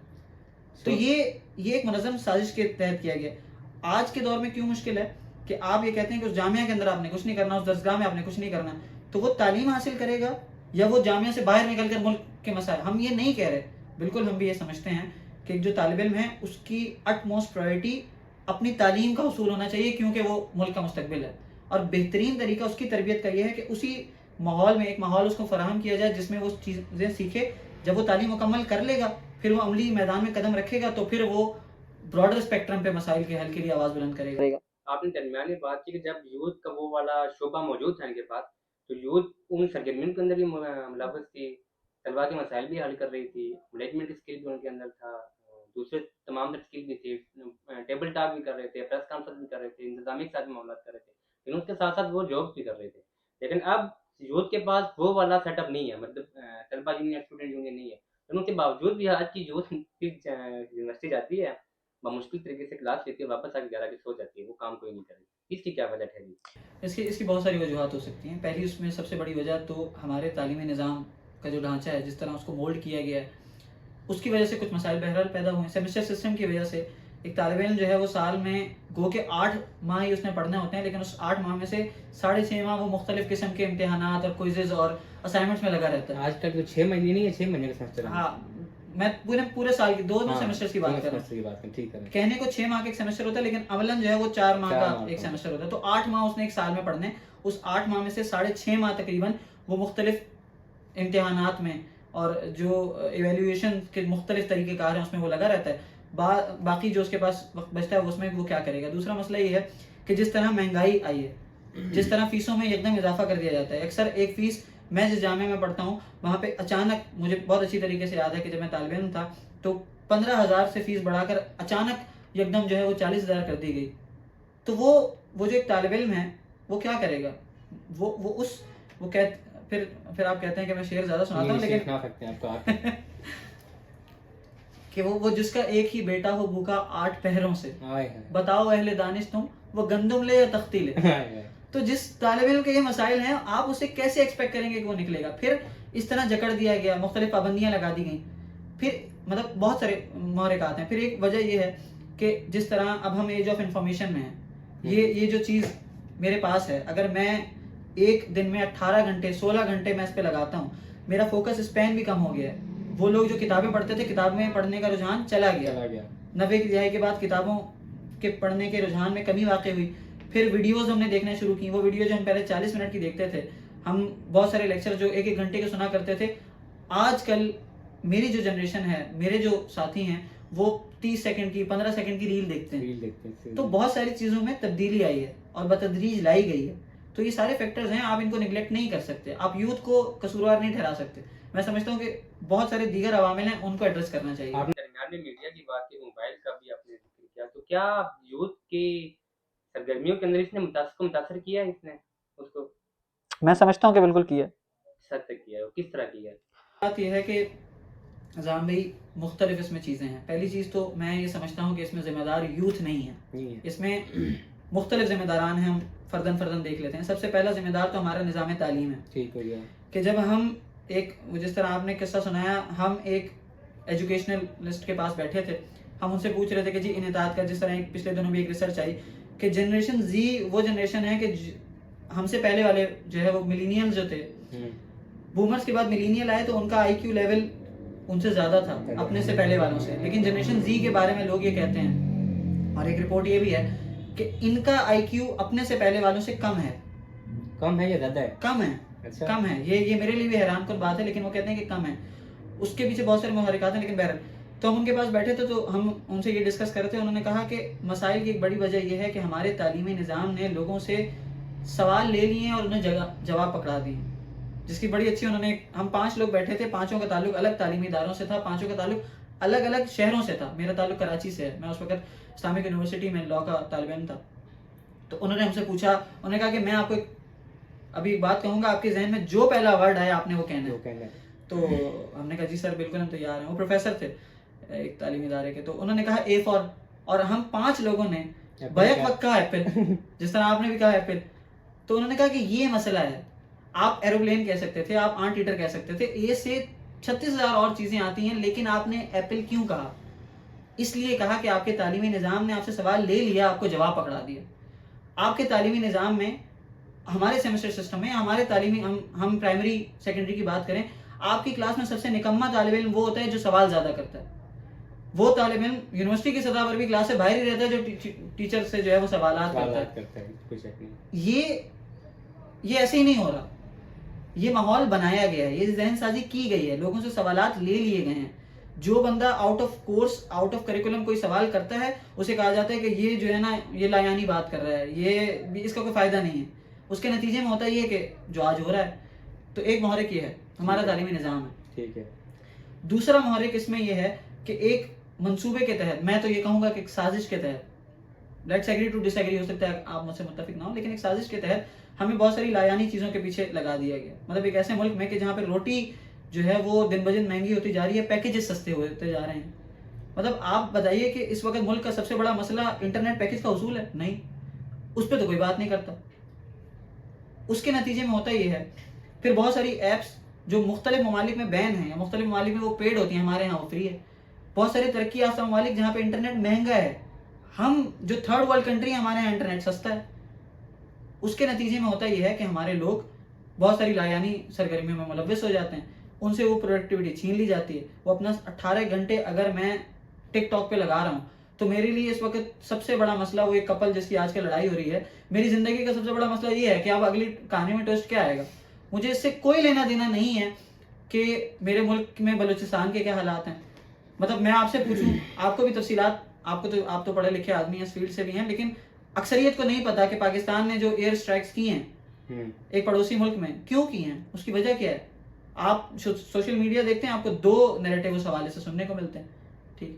تو یہ ایک منظم سازش کے تحت کیا گیا. آج کے دور میں کیوں مشکل ہے کہ آپ یہ کہتے ہیں کہ اس جامعہ کے اندر آپ نے کچھ نہیں کرنا, اس درسگاہ میں آپ نے کچھ نہیں کرنا, تو وہ تعلیم حاصل کرے گا یا وہ جامعہ سے باہر نکل کر ملک کے مسائل. ہم یہ نہیں کہہ رہے, بالکل ہم بھی یہ سمجھتے ہیں کہ جو طالب علم ہے اس کی اٹ موسٹ پرائرٹی اپنی تعلیم کا حصول ہونا چاہیے, کیونکہ وہ ملک کا مستقبل ہے. اور بہترین طریقہ اس کی تربیت کا یہ ہے کہ اسی ماحول میں ایک ماحول اس کو فراہم کیا جائے جس میں وہ چیزیں سیکھے. جب وہ تعلیم مکمل کر لے گا, پھر وہ عملی میدان میں قدم رکھے گا, تو پھر وہ براڈر اسپیکٹرم پہ مسائل کے حل کے لیے آواز بلند کرے گا. آپ نے درمیان میں بات کی کہ جب یوتھ کا وہ والا شعبہ موجود تھا ان کے پاس, تو یوتھ ان سرگرمیوں کے اندر بھی ملوث تھی, طلبا کے مسائل بھی حل کر رہی تھی, مینجمنٹ اسکل بھی ان کے اندر تھا, دوسرے تمام اسکل بھی تھے, ٹیبل ٹاک بھی کر رہے تھے, پریس کانفرنس بھی کر رہے تھے, انتظامی کے ساتھ معاملات کر رہے تھے, لیکن اس کے ساتھ ساتھ وہ جاب بھی کر رہے تھے. لیکن اب یوتھ کے پاس وہ والا سیٹ اپ نہیں ہے, مطلب طلبا یونین, اسٹوڈنٹ یونین نہیں ہے. لیکن اس کے باوجود بھی آج کی یوتھ یونیورسٹی جاتی ہے, بمشکل طریقے سے کلاس لیتی ہے, واپس آ کے 11 بجے سو جاتی ہے, وہ کام کوئی نہیں کرے. اس کی کیا وجہ ٹھہری؟ اس کی بہت ساری وجوہات ہو سکتی ہیں. پہلی اس میں سب سے بڑی وجہ تو ہمارے تعلیمی نظام کا جو ڈھانچہ ہے, جس طرح اس کو مولڈ کیا گیا ہے, اس کی وجہ سے کچھ مسائل بہرحال پیدا ہوئے ہیں. سیمسٹر سسٹم کی وجہ سے ایک طالب علم جو ہے وہ سال میں گو کے 8 ماہ ہی اس نے پڑھنے ہوتے ہیں, لیکن اس 8 ماہ میں سے 6.5 ماہ وہ مختلف قسم کے امتحانات اور کوئزز اور اسائنمنٹس میں لگا رہتا ہے. آج تک تو 6 مہینے نہیں ہے, 6 مہینے کا سیمسٹر. ہاں, میں پورے سال کی 2 سیمسٹر کی بات کر رہا ہوں. ٹھیک ہے. کہنے کو 6 ماہ کا ایک سیمسٹر ہوتا ہے لیکن اولن جو ہے وہ 4 ماہ کا ایک سیمسٹر ہوتا ہے. تو 8 ماہ اس نے ایک سال میں پڑھنے. اس 8 ماہ میں سے 6.5 ماہ تقریباً وہ مختلف امتحانات میں اور جو ایویلیویشن کے مختلف طریقے کار ہیں اس میں وہ لگا رہتا ہے. باقی جو اس کے پاس وقت بچتا ہے اس میں وہ کیا کرے گا. دوسرا مسئلہ یہ ہے کہ جس طرح مہنگائی آئی ہے, جس طرح فیسوں میں ایک دم اضافہ کر دیا جاتا ہے. اکثر ایک فیس, میں جس جامعہ میں پڑھتا ہوں وہاں پہ اچانک, مجھے بہت اچھی طریقے سے یاد ہے کہ جب میں طالب علم تھا تو 15,000 سے فیس بڑھا کر اچانک ایک دم جو ہے وہ 40,000 کر دی گئی. تو وہ جو ایک طالب علم ہے وہ کیا کرے گا. پھر آپ کہتے ہیں کہ میں شعر زیادہ سناتا ہوں, لیکن کہ وہ جس کا ایک ہی بیٹا ہو بھوکا 8 پہروں سے, بتاؤ اہل دانش تم وہ گندم لے یا تختی لے. تو جس طالب علم کے یہ مسائل ہیں آپ اسے کیسے ایکسپیکٹ کریں گے کہ وہ نکلے گا. پھر اس طرح جکڑ دیا گیا, مختلف پابندیاں لگا دی گئیں. پھر مطلب بہت سارے محرکات ہیں. پھر ایک وجہ یہ ہے کہ جس طرح اب ہم ایج آف انفارمیشن میں ہیں, یہ جو چیز میرے پاس ہے, اگر میں ایک دن میں 18 گھنٹے 16 گھنٹے میں اس پہ لگاتا ہوں, میرا فوکس اسپین بھی کم ہو گیا ہے. وہ لوگ جو کتابیں پڑھتے تھے, کتابیں پڑھنے کا رجحان چلا گیا. 90 کی دہائی کے بعد کتابوں کے پڑھنے کے رجحان میں کمی واقع ہوئی. پھر ویڈیوز ہم نے دیکھنا شروع کی. وہ ویڈیو جو ہم پہلے 40 منٹ کی دیکھتے تھے, ہم بہت سارے لیکچر جو 1 گھنٹے کے سنا کرتے تھے, آج کل میری جو جنریشن ہے, میرے جو ساتھی ہیں, وہ 30 سیکنڈ کی 15 سیکنڈ کی ریل دیکھتے ہیں. تو بہت ساری چیزوں میں تبدیلی آئی ہے اور بتدریج لائی گئی ہے. تو یہ سارے فیکٹرز ہیں, آپ ان کو نگلیکٹ نہیں کر سکتے, آپ یوتھ کو قصوروار نہیں ٹھہرا سکتے. میں سمجھتا ہوں کہ بہت سارے دیگر عوامل ہیں, ان کو ایڈریس کرنا چاہیے. آپ نے درمیان میں میڈیا کی بات کی, موبائل کا بھی آپ نے ذکر کیا, تو کیا یوتھ کی سرگرمیوں کے اندر اس نے متاثر کیا ہے, اس نے اس کو؟ میں سمجھتا ہوں کہ بالکل کیا. کس حد تک کیا ہے, کس طرح کیا ہے؟ بات یہ ہے کہ نظام بھائی مختلف اس میں چیزیں ہیں. پہلی چیز تو میں یہ سمجھتا ہوں کہ اس میں ذمہ دار یوتھ نہیں ہے. اس میں مختلف ذمہ داران ہیں, ہم فردن دیکھ لیتے ہیں. سب سے پہلا ذمہ دار تو ہمارا نظام تعلیم ہے. ٹھیک ہو گیا کہ جب ہم جس طرح آپ نے قصہ سنایا, ہم ایک ایجوکیشنلسٹ کے پاس بیٹھے تھے, ہم ان سے پوچھ رہے تھے کہ جی انعطاف کا, جس طرح پچھلے دنوں بھی ایک ریسرچ آئی کہ جنریشن زی وہ جنریشن ہے کہ ہم سے پہلے والے جو ہے وہ ملینیل جو تھے, بومرز کے بعد ملینیل آئے تو ان کا IQ لیول ان سے زیادہ تھا اپنے سے پہلے والوں سے. لیکن جنریشن زی کے بارے میں لوگ یہ کہتے ہیں, اور ایک رپورٹ یہ بھی ہے کہ ان کا IQ اپنے سے پہلے والوں سے کم ہے. کم ہے یا زیادہ ہے؟ کم ہے. کم ہے. یہ میرے لیے بھی حیران کن بات ہے, لیکن وہ کہتے ہیں کہ کم ہے. اس کے پیچھے بہت سارے محرکات ہیں, لیکن بہرحال تو ہم ان کے پاس بیٹھے تھے تو ہم ان سے یہ ڈسکس کر رہے تھے. انہوں نے کہا کہ مسائل کی ایک بڑی وجہ یہ ہے کہ ہمارے تعلیمی نظام نے لوگوں سے سوال لے لیے اور انہیں جواب پکڑا دیے, جس کی بڑی اچھی ہم 5 لوگ بیٹھے تھے, 5 کا تعلق الگ تعلیمی اداروں سے تھا, 5 کا تعلق الگ الگ شہروں سے تھا. میرا تعلق کراچی سے ہے, میں اس وقت اسلامک یونیورسٹی میں لاء کا طالب علم تھا. تو انہوں نے ہم سے پوچھا, انہوں نے کہا کہ میں آپ کو ابھی بات کہوں گا, آپ کے ذہن میں جو پہلا ورڈ آیا آپ نے وہ کہنا ہے. تو ہم نے کہا جی سر بالکل ہم تیار ہیں. وہ پروفیسر تھے ایک تعلیمی ادارے کے, تو انہوں نے کہا اے فار, اور ہم 5 لوگوں نے بیک وقت کہا ایپل, جس طرح آپ نے بھی کہا ایپل. تو انہوں نے کہا کہ یہ مسئلہ ہے, آپ ایروپلین کہہ سکتے تھے, آپ آنٹ ایٹر کہہ سکتے تھے, اے سے 36,000 اور چیزیں آتی ہیں, لیکن آپ نے ایپل کیوں کہا؟ اس لیے کہا کہ آپ کے تعلیمی نظام نے آپ سے سوال لے لیا, آپ کو جواب پکڑا دیا. آپ کے تعلیمی نظام میں, ہمارے سیمسٹر سسٹم میں, ہمارے تعلیمی ہم پرائمری سیکنڈری کی بات کریں, آپ کی کلاس میں سب سے نکما طالب علم وہ ہوتا ہے جو سوال زیادہ کرتا ہے. وہ طالب علم یونیورسٹی کی سطح پر بھی کلاس سے باہر ہی رہتا ہے جو ٹیچر سے جو ہے وہ سوالات کرتا ہے. یہ ایسے ہی نہیں ہو رہا, یہ ماحول بنایا گیا ہے, یہ ذہن سازی کی گئی ہے, لوگوں سے سوالات لے لیے گئے ہیں. جو بندہ out of course out of curriculum کوئی سوال کرتا ہے, اسے کہا جاتا ہے کہ یہ جو ہے نا یہ لایانی بات کر رہا ہے, یہ اس کا کوئی فائدہ نہیں ہے. اس کے نتیجے میں ہوتا یہ کہ جو آج ہو رہا ہے. تو ایک محرک یہ ہے, ہمارا تعلیمی نظام ہے. ٹھیک ہے. دوسرا محرک اس میں یہ ہے کہ ایک منصوبے کے تحت, میں تو یہ کہوں گا کہ ایک سازش کے تحت, let's agree to disagree, ہو سکتا ہے آپ مجھ سے متفق نہ ہو, لیکن ایک سازش کے تحت ہمیں بہت ساری لایانی چیزوں کے پیچھے لگا دیا گیا. مطلب ایک ایسے ملک میں کہ جہاں پہ روٹی جو ہے وہ دن بدن مہنگی ہوتی جا رہی ہے, پیکیجز سستے ہوتے جا رہے ہیں. مطلب آپ بتائیے کہ اس وقت ملک کا سب سے بڑا مسئلہ انٹرنیٹ پیکیج کا حصول ہے؟ نہیں, اس پہ تو کوئی بات نہیں کرتا. اس کے نتیجے میں ہوتا یہ ہے, پھر بہت ساری ایپس جو مختلف ممالک میں بین ہیں, یا مختلف ممالک میں وہ پیڈ ہوتی ہیں, ہمارے یہاں وہ فری ہے. بہت سارے ترقی یافتہ ممالک جہاں پہ انٹرنیٹ مہنگا ہے, ہم جو تھرڈ ورلڈ کنٹری ہیں, ہمارے یہاں انٹرنیٹ سستا ہے. اس کے نتیجے میں ہوتا یہ ہے کہ ہمارے لوگ بہت ساری لایانی سرگرمیوں میں ملوث ہو جاتے ہیں. ان سے وہ پروڈکٹیوٹی چھین لی جاتی ہے. وہ اپنا 18 گھنٹے اگر میں ٹک ٹاک پہ لگا رہا ہوں تو میرے لیے اس وقت سب سے بڑا مسئلہ, وہ ایک کپل جس کی آج کل لڑائی ہو رہی ہے, میری زندگی کا سب سے بڑا مسئلہ یہ ہے کہ اب اگلی کہانی میں ٹوسٹ کیا آئے گا. مجھے اس سے کوئی لینا دینا نہیں ہے کہ میرے ملک میں بلوچستان کے کیا حالات ہیں. مطلب میں آپ سے پوچھوں, آپ کو بھی تفصیلات, آپ تو پڑھے لکھے آدمی ہیں, اس فیلڈ سے بھی ہیں, لیکن اکثریت کو نہیں پتا کہ پاکستان نے جو ایئر اسٹرائکس کی ہیں ایک پڑوسی ملک میں, کیوں کی ہیں, اس کی وجہ کیا ہے. آپ سوشل میڈیا دیکھتے ہیں, آپ کو 2 نیریٹو اس حوالے سے سننے کو ملتے ہیں. ٹھیک,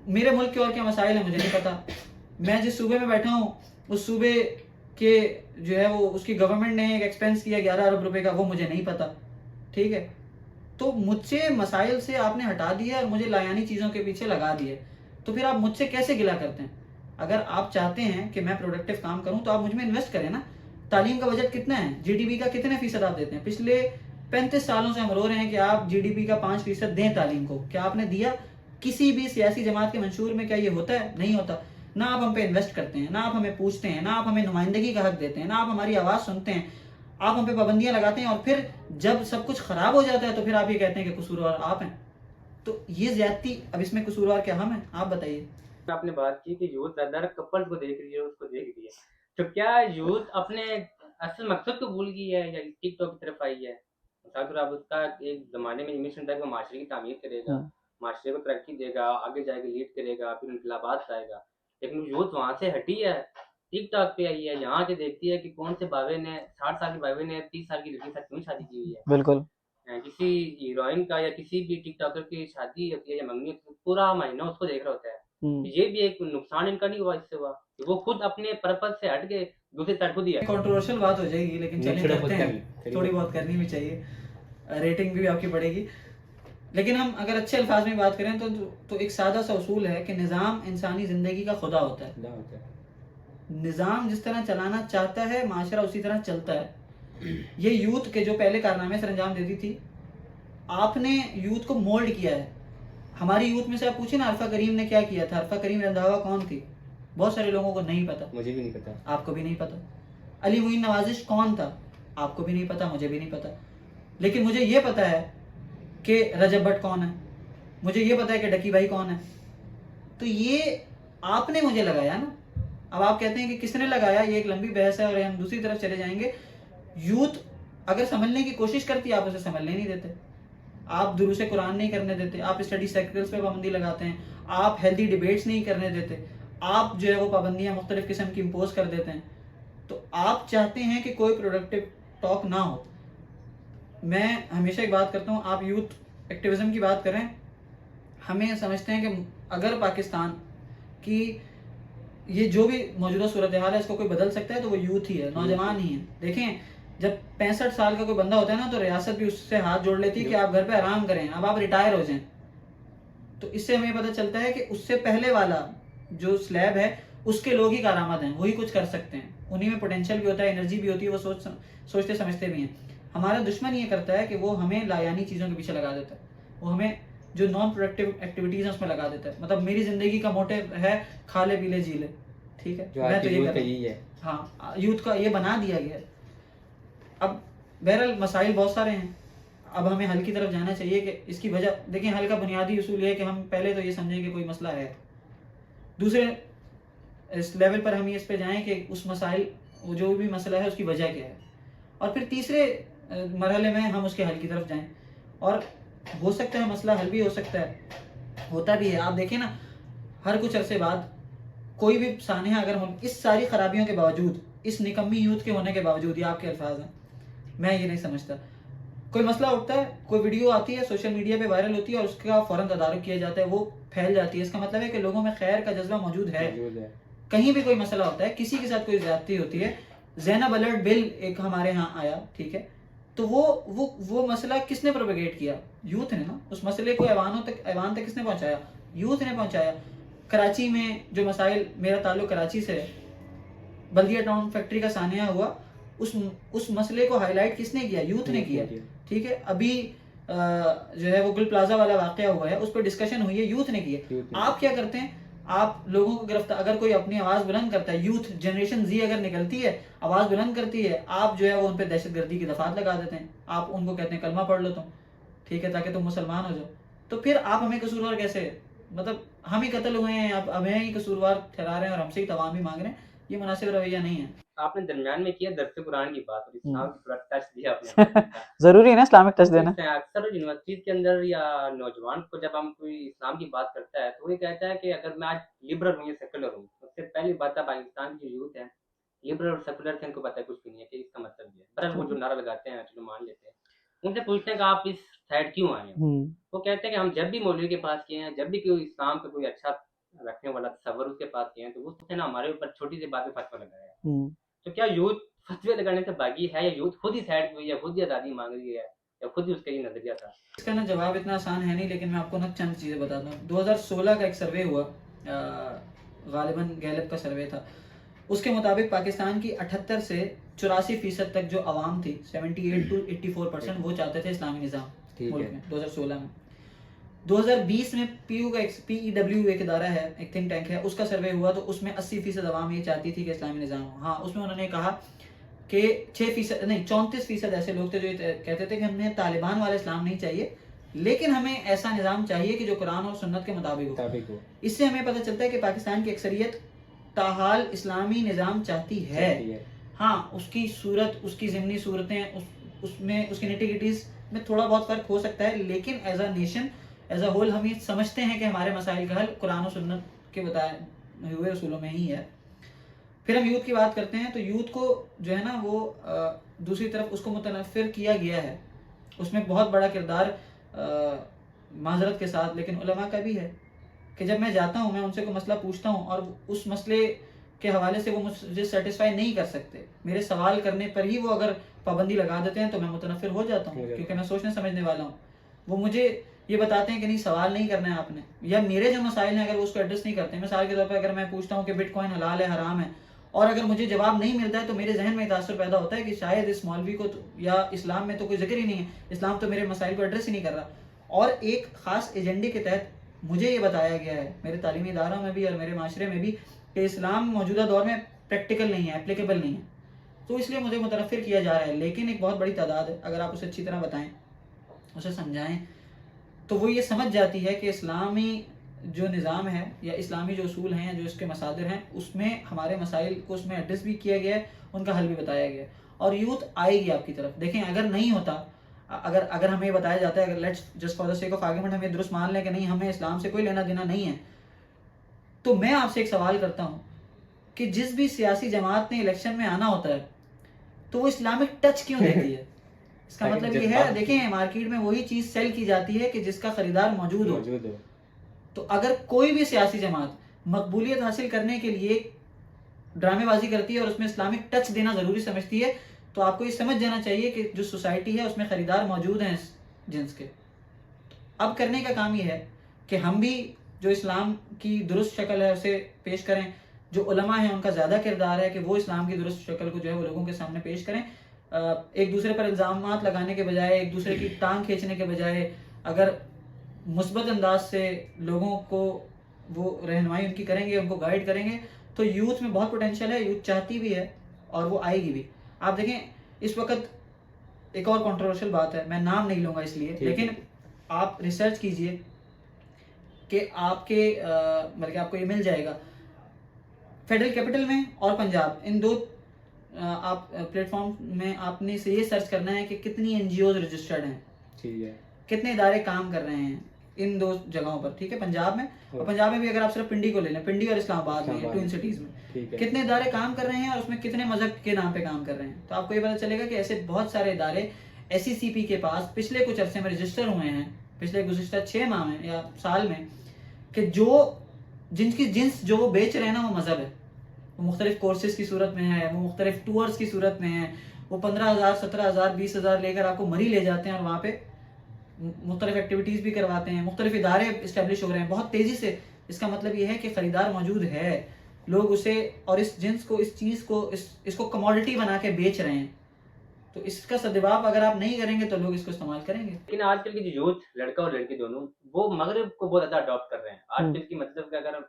میرے ملک کے اور کیا مسائل ہیں مجھے نہیں پتا. میں جس صوبے میں بیٹھا ہوں اس صوبے کے جو ہے وہ اس کی گورنمنٹ نے ایک ایکسپینس کیا 11 ارب روپے کا, وہ مجھے نہیں پتا. ٹھیک ہے, تو مجھ سے مسائل سے آپ نے ہٹا دیا اور مجھے لایانی چیزوں کے پیچھے لگا دیے, تو پھر آپ مجھ سے کیسے گلا کرتے ہیں. اگر آپ چاہتے ہیں کہ میں پروڈکٹیو کام کروں تو آپ مجھ میں انویسٹ کریں نا. تعلیم کا بجٹ کتنا ہے, جی ڈی پی کا کتنے فیصد آپ دیتے ہیں. پچھلے 35 سالوں سے ہم رو رہے ہیں کہ آپ جی ڈی پی کا 5% دیں تعلیم کو, کیا آپ نے دیا؟ کسی بھی سیاسی جماعت کے منشور میں کیا یہ ہوتا ہے؟ نہیں ہوتا. نہ آپ ہم پہ انویسٹ کرتے ہیں, نہ آپ ہمیں پوچھتے ہیں, نہ آپ ہمیں نمائندگی کا حق دیتے ہیں, نہ آپ ہماری آواز سنتے ہیں. آپ ہم پہ پابندیاں لگاتے ہیں اور پھر جب سب کچھ خراب ہو جاتا ہے تو پھر آپ یہ کہتے ہیں کہ قصوروار آپ ہیں. تو یہ زیادتی, اب اس میں قصوروار کیا ہم ہیں, آپ بتائیے. آپ نے بات کی کہ یوتھ زیادہ کپل کو دیکھ رہی ہے, اس کو دیکھ رہی ہے, تو کیا یوتھ اپنے اصل مقصد کو بھول گئی ہے یا ٹک ٹاک کی طرف آئی ہے؟ مثال آپ اس کا ایک زمانے میں امیشن تھا کہ معاشرے کی تعمیر کرے گا, معاشرے کو ترقی دے گا, آگے جائے گا لیڈ کرے گا, پھر انقلابات لائے گا, لیکن یوتھ وہاں سے ہٹی ہے, ٹک ٹاک پہ آئی ہے. یہاں کے دیکھتی ہے کہ کون سے باوے نے 60 سال کے باوے نے 30 سال کی لڑکی کے ساتھ کیوں شادی کی ہوئی ہے. بالکل کسی ہیروئن کا یا کسی بھی ٹک ٹاکر کی شادی ہوتی ہے یا منگنی ہوتی ہے, پورا مہینہ اس کو دیکھ رہا ہوتا ہے. یہ بھی ایک نقصان ان کا نہیں ہوا اس سے ہوا کہ وہ خود اپنے پرپز سے ہٹ کے دوسری طرف خود ہی ہے. کنٹروورشل بات ہو جائے گی لیکن چلیں کرتے ہیں, تھوڑی بہت کرنی بھی چاہیے, ریٹنگ بھی آپ کی بڑھے گی. لیکن ہم اگر اچھے الفاظ میں بات کریں تو ایک سادہ سا اصول ہے کہ نظام انسانی زندگی کا خدا ہوتا ہے. نظام جس طرح چلانا چاہتا ہے معاشرہ اسی طرح چلتا ہے. یہ یوتھ کے جو پہلے کارنامے سر انجام دیتی تھی, آپ نے یوتھ کو مولڈ کیا ہے. ہماری یوتھ میں سے آپ پوچھیں نا عرفہ کریم نے کیا کیا تھا. عرفہ کریم رنداوا کون تھی؟ بہت سارے لوگوں کو نہیں پتا. مجھے بھی نہیں پتا, آپ کو بھی نہیں پتا. علی معین نوازش کون تھا؟ آپ کو بھی نہیں پتا, مجھے بھی نہیں پتا. لیکن مجھے یہ پتا ہے کہ رجب بٹ کون ہے, مجھے یہ پتا ہے کہ ڈکی بھائی کون ہے. تو یہ آپ نے مجھے لگایا نا. اب آپ کہتے ہیں کہ کس نے لگایا, یہ ایک لمبی بحث ہے اور ہم دوسری طرف چلے جائیں گے. یوتھ اگر سمجھنے کی کوشش کرتی ہے آپ اسے سمجھنے نہیں دیتے, آپ دروس قرآن نہیں کرنے دیتے, آپ اسٹڈی سرکلز پہ پابندی لگاتے ہیں, آپ ہیلدی ڈیبیٹس نہیں کرنے دیتے, آپ جو ہے وہ پابندیاں مختلف قسم کی امپوز کر دیتے ہیں. تو آپ چاہتے ہیں کہ کوئی پروڈکٹیو ٹاک نہ ہو. میں ہمیشہ ایک بات کرتا ہوں, آپ یوتھ ایکٹیویزم کی بات کریں, ہمیں سمجھتے ہیں کہ اگر پاکستان کی یہ جو بھی موجودہ صورتحال ہے اس کو کوئی بدل سکتا ہے تو وہ یوتھ ہی ہے, نوجوان ہی ہے. دیکھیں جب 65 سال کا کوئی بندہ ہوتا ہے نا تو ریاست بھی اس سے ہاتھ جوڑ لیتی ہے کہ آپ گھر پہ آرام کریں, اب آپ ریٹائر ہو جائیں. تو اس سے ہمیں پتہ چلتا ہے کہ اس سے پہلے والا جو سلیب ہے اس کے لوگ ہی کارآمد ہیں, وہی کچھ کر سکتے ہیں, انہی میں پوٹینشیل بھی ہوتا ہے, انرجی بھی ہوتی ہے, وہ سوچتے سمجھتے بھی ہیں. ہمارا دشمن یہ کرتا ہے کہ وہ ہمیں لایانی چیزوں کے پیچھے لگا دیتا ہے, وہ ہمیں جو نان پروڈکٹیو ایکٹیویٹیز ہیں اس میں لگا دیتا ہے. مطلب میری زندگی کا موٹو ہے کھا لے پی لے جی لے, ٹھیک ہے, میں تو یہ یہی ہے. ہاں, یوتھ کا یہ بنا دیا گیا ہے. اب بہرحال مسائل بہت سارے ہیں, اب ہمیں حل کی طرف جانا چاہیے کہ اس کی وجہ دیکھیں. حل کا بنیادی اصول یہ ہے کہ ہم پہلے تو یہ سمجھیں کہ کوئی مسئلہ ہے, دوسرے اس لیول پر ہم اس پہ جائیں کہ اس مسائل جو بھی مسئلہ ہے اس کی وجہ کیا ہے, اور پھر تیسرے مرحلے میں ہم اس کے حل کی طرف جائیں. اور ہو سکتا ہے مسئلہ حل بھی ہو سکتا ہے, ہوتا بھی ہے. آپ دیکھیں نا ہر کچھ عرصے بعد کوئی بھی سانحہ اگر اس ساری خرابیوں کے باوجود, اس نکمی یوتھ کے ہونے کے باوجود, یہ آپ کے الفاظ ہیں, میں یہ نہیں سمجھتا, کوئی مسئلہ اٹھتا ہے, کوئی ویڈیو آتی ہے سوشل میڈیا پہ وائرل ہوتی ہے اور اس کا فوراً تدارک کیا جاتا ہے, وہ پھیل جاتی ہے, اس کا مطلب ہے کہ لوگوں میں خیر کا جذبہ موجود ہے. کہیں بھی کوئی مسئلہ ہوتا ہے, کسی کے ساتھ کوئی زیادتی ہوتی ہے, زینب الرٹ بل ایک ہمارے ہاں آیا, ٹھیک ہے, تو وہ مسئلہ کس نے پروپیگیٹ کیا؟ یوتھ نے نا. اس مسئلے کو ایوان تک کس نے پہنچایا؟ یوتھ نے پہنچایا. کراچی میں جو مسائل, میرا تعلق کراچی سے ہے, بلدیہ ٹاؤن فیکٹری کا سانحہ ہوا, اس مسئلے کو ہائی لائٹ کس نے کیا؟ یوتھ نے کیا, ٹھیک ہے. ابھی جو ہے وہ گل پلازا والا واقعہ ہوا ہے, اس پہ ڈسکشن ہوئی ہے, یوتھ نے کیا. آپ کیا کرتے ہیں؟ آپ لوگوں کو گرفتار, اگر کوئی اپنی آواز بلند کرتا ہے, یوتھ جنریشن زی اگر نکلتی ہے, آواز بلند کرتی ہے, آپ جو ہے وہ ان پہ دہشت گردی کی دفعات لگا دیتے ہیں, آپ ان کو کہتے ہیں کلمہ پڑھ لو. ٹھیک ہے, تاکہ تم مسلمان ہو جاؤ. تو پھر آپ ہمیں قصوروار کیسے, مطلب ہم ہی قتل ہوئے ہیں, اب ہمیں ہی قصوروار ٹھہرا رہے ہیں اور ہم سے ہی توام بھی مانگ رہے ہیں, یہ مناسب رویہ نہیں ہے. آپ نے درمیان میں کیا درس قرآن کی بات اور اسلام کی پورا ٹچ دیا آپ نے. ضروری ہے نا اسلامک ٹچ دینا. اکثر یونیورسٹیز کے اندر یا نوجوان کو جب ہم کوئی اسلام کی بات کرتا ہے تو وہ کہتا ہے کہ اگر میں آج لبرل ہوں یا سیکولر ہوں, سب سے پہلی بات ہے پاکستان کی جو یوتھ ہے لبرل اور سیکولر سے ان کو پتہ کچھ بھی نہیں ہے کہ اس کا مطلب یہ ہے. برل وہ جو نعرہ لگاتے ہیں چلو مان لیتے ہیں, ان سے پوچھتے ہیں کہ آپ اس سائڈ کیوں آئے ہیں, وہ کہتے ہیں کہ ہم جب بھی مولوی کے پاس گئے ہیں, جب بھی کوئی اسلام کا کوئی اچھا رکھنے والا تصور اس کے پاس گئے ہیں, تو اس نے ہمارے اوپر چھوٹی سی بات پہ فتویٰ لگایا ہے. تو کیا یوتھ فتوے لگانے سے باغی ہے, یا یوتھ خود ہی سائڈ ہوئی ہے, خود ہی آزادی مانگ رہی ہے, یا خود ہی اس کا یہ نظریہ تھا؟ اس کا نا جواب اتنا آسان ہے نہیں, لیکن میں آپ کو نا چند چیزیں بتاتا ہوں. 2016 کا ایک سروے ہوا, غالباً گیلپ کا سروے تھا. اس کے مطابق پاکستان کی 78 سے 84% تک جو عوام تھی, 78 to 84%, وہ چاہتے تھے اسلامی نظام ملک میں 2016 میں. 2020 میں پی ای ڈبلیو ایک ادارہ ہے, ایک تھنک ٹینک ہے, اس کا سروے ہوا تو اس میں 80% عوام یہ چاہتی تھی کہ اسلامی نظام ہو. ہاں, اس میں انہوں نے کہا کہ 6% نہیں 34% ایسے لوگ تھے جو کہتے تھے کہ ہمیں طالبان والا اسلام نہیں چاہیے, لیکن ہمیں ایسا نظام چاہیے کہ جو قرآن اور سنت کے مطابق ہو. اس سے ہمیں پتہ چلتا ہے کہ پاکستان کی اکثریت تاحال اسلامی نظام چاہتی ہے. ہاں, اس کی صورت, اس کی ضمنی صورتیں, اس میں اس کی نیٹیگٹیز میں تھوڑا بہت فرق ہو سکتا ہے, لیکن as a nation as a whole ہم یہ سمجھتے ہیں کہ ہمارے مسائل کا حل قرآن و سنت کے بتائے ہوئے اصولوں میں ہی ہے. پھر ہم یوتھ کی بات کرتے ہیں تو یوتھ کو جو ہے نا وہ دوسری طرف اس کو متنفر کیا گیا ہے. اس میں بہت بڑا کردار معذرت کے ساتھ لیکن علماء کا بھی ہے کہ جب میں جاتا ہوں, میں ان سے کوئی مسئلہ پوچھتا ہوں اور اس مسئلے کے حوالے سے وہ مجھے سیٹسفائی نہیں کر سکتے, میرے سوال کرنے پر ہی وہ اگر پابندی لگا دیتے ہیں تو میں متنفر ہو جاتا ہوں, کیونکہ میں سوچنے سمجھنے والا ہوں. وہ مجھے یہ بتاتے ہیں کہ نہیں سوال نہیں کرنا ہے آپ نے, یا میرے جو مسائل ہیں اگر وہ اس کو ایڈریس نہیں کرتے ہیں. مثال کے طور پہ اگر میں پوچھتا ہوں کہ بٹ کوائن حلال ہے حرام ہے, اور اگر مجھے جواب نہیں ملتا ہے تو میرے ذہن میں تاثر پیدا ہوتا ہے کہ شاید اس مولوی کو یا اسلام میں تو کوئی ذکر ہی نہیں ہے, اسلام تو میرے مسائل کو ایڈریس ہی نہیں کر رہا. اور ایک خاص ایجنڈے کے تحت مجھے یہ بتایا گیا ہے میرے تعلیمی اداروں میں بھی اور میرے معاشرے میں بھی کہ اسلام موجودہ دور میں پریکٹیکل نہیں ہے, اپلیکیبل نہیں ہے, تو اس لیے مجھے متنفر کیا جا رہا ہے. لیکن ایک بہت بڑی تعداد ہے, اگر آپ اسے اچھی طرح بتائیں, اسے سمجھائیں, تو وہ یہ سمجھ جاتی ہے کہ اسلامی جو نظام ہے یا اسلامی جو اصول ہیں, جو اس کے مصادر ہیں, اس میں ہمارے مسائل کو اس میں ایڈریس بھی کیا گیا ہے, ان کا حل بھی بتایا گیا ہے, اور یوتھ آئے گی آپ کی طرف. دیکھیں, اگر نہیں ہوتا, اگر ہمیں یہ بتایا جاتا ہے, اگر let's just for the sake of argument ہم یہ درست مان لیں کہ نہیں ہمیں اسلام سے کوئی لینا دینا نہیں ہے, تو میں آپ سے ایک سوال کرتا ہوں کہ جس بھی سیاسی جماعت نے الیکشن میں آنا ہوتا ہے تو وہ اسلامک ٹچ کیوں دیتی ہے؟ اس کا مطلب یہ ہے, دیکھیں مارکیٹ میں وہی چیز سیل کی جاتی ہے کہ جس کا خریدار موجود ہو. تو اگر کوئی بھی سیاسی جماعت مقبولیت حاصل کرنے کے لیے ڈرامے بازی کرتی ہے اور اس میں اسلامک ٹچ دینا ضروری سمجھتی ہے, تو آپ کو یہ سمجھ جانا چاہیے کہ جو سوسائٹی ہے اس میں خریدار موجود ہیں اس جنس کے. اب کرنے کا کام یہ ہے کہ ہم بھی جو اسلام کی درست شکل ہے اسے پیش کریں. جو علماء ہیں ان کا زیادہ کردار ہے کہ وہ اسلام کی درست شکل کو جو ہے وہ لوگوں کے سامنے پیش کریں. ایک دوسرے پر الزامات لگانے کے بجائے, ایک دوسرے کی ٹانگ کھینچنے کے بجائے, اگر مثبت انداز سے لوگوں کو وہ رہنمائی ان کی کریں گے, ان کو گائیڈ کریں گے, تو یوتھ میں بہت پوٹینشیل ہے. یوتھ چاہتی بھی ہے اور وہ آئے گی بھی. آپ دیکھیں اس وقت ایک اور کنٹروورشل بات ہے, میں نام نہیں لوں گا اس لیے, لیکن آپ ریسرچ کیجئے کہ آپ کے بلکہ آپ کو یہ مل جائے گا, فیڈرل کیپٹل میں اور پنجاب, ان دو آپ پلیٹ فارم میں آپ نے یہ سرچ کرنا ہے کہ کتنی این جی اوز رجسٹرڈ ہیں, ٹھیک ہے, کتنے ادارے کام کر رہے ہیں ان دو جگہوں پر, ٹھیک ہے, پنجاب میں, اور پنجاب میں بھی اگر آپ صرف پنڈی کو لے لیں, پنڈی اور اسلام آباد میں, ٹوئن سٹیز میں کتنے ادارے کام کر رہے ہیں اور اس میں کتنے مذہب کے نام پہ کام کر رہے ہیں, تو آپ کو یہ پتہ چلے گا کہ ایسے بہت سارے ادارے ایس سی سی پی کے پاس پچھلے کچھ عرصے میں رجسٹر ہوئے ہیں, پچھلے گزشتہ 6 ماہ میں یا سال میں, کہ جو جنس جو وہ بیچ رہے ہیں نا وہ مذہب ہے. وہ مختلف کورسز کی صورت میں ہے, وہ مختلف ٹورز کی صورت میں ہے, وہ 15,000 17,000 20,000 لے کر آپ کو مری لے جاتے ہیں اور وہاں پہ مختلف ایکٹیویٹیز بھی کرواتے ہیں, مختلف ادارے اسٹیبلش ہو رہے ہیں بہت تیزی سے. اس کا مطلب یہ ہے کہ خریدار موجود ہے, لوگ اسے اور اس جنس کو, اس چیز کو, اس کو کموڈٹی بنا کے بیچ رہے ہیں. تو اس کا سدباب اگر آپ نہیں کریں گے تو لوگ اس کو استعمال کریں گے. لیکن آج کل کی جو یوتھ, لڑکا اور لڑکی دونوں, وہ مغرب کو بہت زیادہ اڈاپٹ کر رہے ہیں. آج کل کی مطلب کہ اگر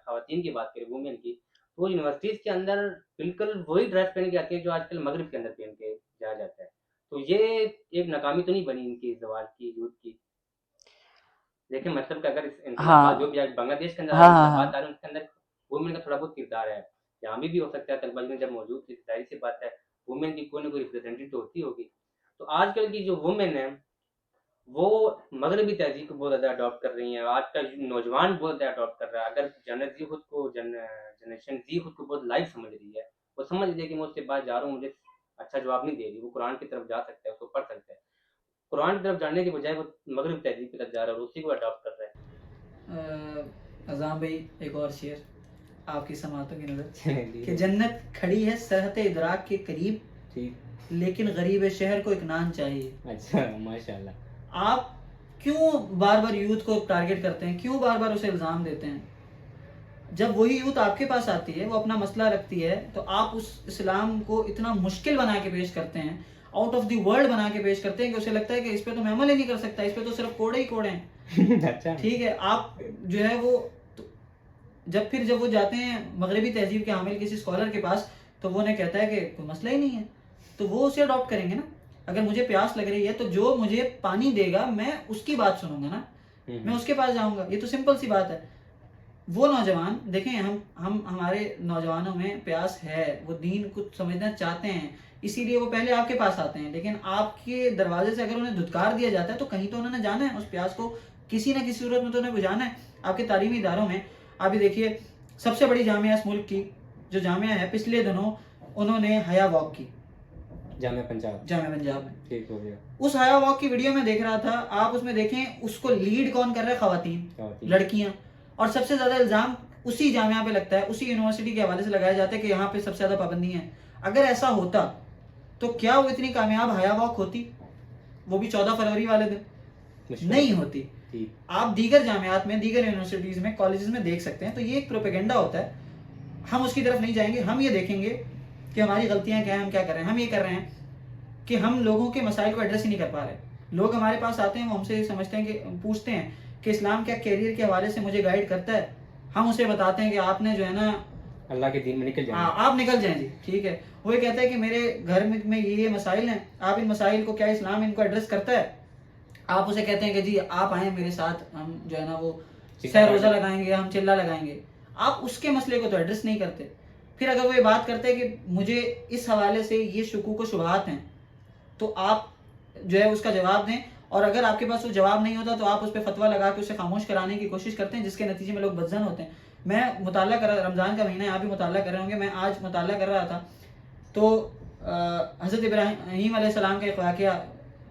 خواتین کی بات کریں, وومین کی, تو وہ یونیورسٹیز کے اندر بالکل وہی ڈریس پہن کے آتی ہے جو آج کل مغرب کے اندر پہن کے جایا جاتا ہے. تو یہ ایک ناکامی تو نہیں بنی ان کی زوال کی یوتھ کی؟ دیکھیں مطلب کہ اگر انقلابات جو بھی آج بنگلہ دیش کے اندر انقلابات آ رہے ہیں اس کے اندر وومن کا تھوڑا بہت کردار ہے، یہاں بھی ہو سکتا ہے، طلبہ میں جب موجود تھی ظاہر سی بات ہے وومن کی کوئی نہ کوئی ریپرزینٹیو ہوتی ہوگی. تو آج کل کی جو وومن ہیں وہ مغربی تہذیب کو بہت زیادہ اڈاپٹ کر رہی ہیں. آج کا نوجوان بہت زیادہ اڈاپٹ کر رہا ہے. اگر جنریشن زی خود کو بہت لائٹ سمجھ رہی ہے، وہ سمجھ رہی ہے کہ میں اس کے بعد جا رہا ہوں، مجھے اچھا جواب نہیں دے رہی، وہ قرآن کی طرف جا سکتا ہے، اس کو پڑھ سکتا ہے. قرآن کی طرف جانے کے بجائے وہ مغرب تہذیب کی طرف جا رہا ہے اور اسی کو اڈاپٹ کر رہا ہے. اذان بھائی ایک اور شعر آپ کی سماعتوں کی نظر کہ جنت کھڑی ہے سرحد ادراک کے قریب، لیکن غریب شہر کو اطمینان چاہیے. اچھا ماشاءاللہ. آپ کیوں بار بار یوتھ کو ٹارگٹ کرتے ہیں، کیوں بار بار اسے الزام دیتے ہیں؟ جب وہی یوتھ آپ کے پاس آتی ہے، وہ اپنا مسئلہ رکھتی ہے، تو آپ اس اسلام کو اتنا مشکل بنا کے پیش کرتے ہیں، آؤٹ آف دی ورلڈ بنا کے پیش کرتے ہیں کہ اسے لگتا ہے کہ اس پہ تو میں عمل ہی نہیں کر سکتا، اس پہ تو صرف کوڑے ہی کوڑے ہیں. ٹھیک ہے، آپ جو ہے وہ جب وہ جاتے ہیں مغربی تہذیب کے حامل کسی اسکالر کے پاس تو وہ انہیں کہتا ہے کہ کوئی مسئلہ ہی نہیں ہے، تو وہ اسے اڈاپٹ کریں گے نا. اگر مجھے پیاس لگ رہی ہے تو جو مجھے پانی دے گا میں اس کی بات سنوں گا نا، میں اس کے پاس جاؤں گا. یہ تو سمپل سی بات ہے. وہ نوجوان دیکھیں، ہم ہمارے نوجوانوں میں پیاس ہے، وہ دین کو سمجھنا چاہتے ہیں، اسی لیے وہ پہلے آپ کے پاس آتے ہیں. لیکن آپ کے دروازے سے اگر انہیں دھتکار دیا جاتا ہے تو کہیں تو انہوں نے جانا ہے، اس پیاس کو کسی نہ کسی صورت میں تو انہیں بجھانا ہے. آپ کے تعلیمی اداروں میں آپ یہ دیکھیے، سب سے بڑی جامعہ اس ملک کی جو جامعہ ہے، پچھلے دنوں انہوں نے حیا واک کی، جامعہ پنجاب میں. ٹھیک ہو گیا. اس حیا واک کی ویڈیو میں دیکھ رہا تھا، آپ اس میں دیکھیں اس کو لیڈ کون کر رہا ہے؟ خواتین، لڑکیاں. اور سب سے زیادہ الزام اسی جامعہ پہ لگتا ہے، اسی یونیورسٹی کے حوالے سے لگایا جاتا ہے کہ یہاں پہ سب سے زیادہ پابندی ہیں. اگر ایسا ہوتا تو کیا وہ اتنی کامیاب حیا واک ہوتی؟ وہ بھی 14 فروری والے دن نہیں ہوتی. آپ دیگر جامعات میں، دیگر یونیورسٹیز میں، کالجز میں دیکھ سکتے ہیں. تو یہ ایک پروپیگنڈا ہوتا ہے. ہم اس کی طرف نہیں جائیں گے. ہم یہ دیکھیں گے کہ ہماری غلطیاں کیا ہیں، ہم کیا کر رہے ہیں. ہم یہ کر رہے ہیں کہ ہم لوگوں کے مسائل کو ایڈریس ہی نہیں کر پا رہے. لوگ ہمارے پاس آتے ہیں، وہ ہم سے سمجھتے ہیں کہ پوچھتے ہیں کہ اسلام کیا کیریئر کے حوالے سے مجھے گائیڈ کرتا ہے. ہم اسے بتاتے ہیں کہ آپ نے جو ہے نا اللہ کے دین میں نکل جائیں. آپ نکل جائیں جی، ٹھیک ہے. وہ یہ کہتا ہے کہ میرے گھر میں یہ مسائل ہیں، آپ ان مسائل کو، کیا اسلام ان کو ایڈریس کرتا ہے؟ آپ اسے کہتے ہیں کہ جی آپ آئیں میرے ساتھ، ہم جو ہے نا وہ سہ روزہ لگائیں گے، ہم چلہ لگائیں گے. آپ اس کے مسئلے کو تو ایڈریس نہیں کرتے. پھر اگر وہ یہ بات کرتے ہیں کہ مجھے اس حوالے سے یہ شکوک و شبہات ہیں، تو آپ جو ہے اس کا جواب دیں. اور اگر آپ کے پاس وہ جواب نہیں ہوتا تو آپ اس پہ فتویٰ لگا کے اسے خاموش کرانے کی کوشش کرتے ہیں، جس کے نتیجے میں لوگ بدزن ہوتے ہیں. میں مطالعہ کر رہا، رمضان کا مہینہ ہے، آپ بھی مطالعہ کر رہے ہوں گے، میں آج مطالعہ کر رہا تھا تو حضرت ابراہیم علیہ السلام کا ایک واقعہ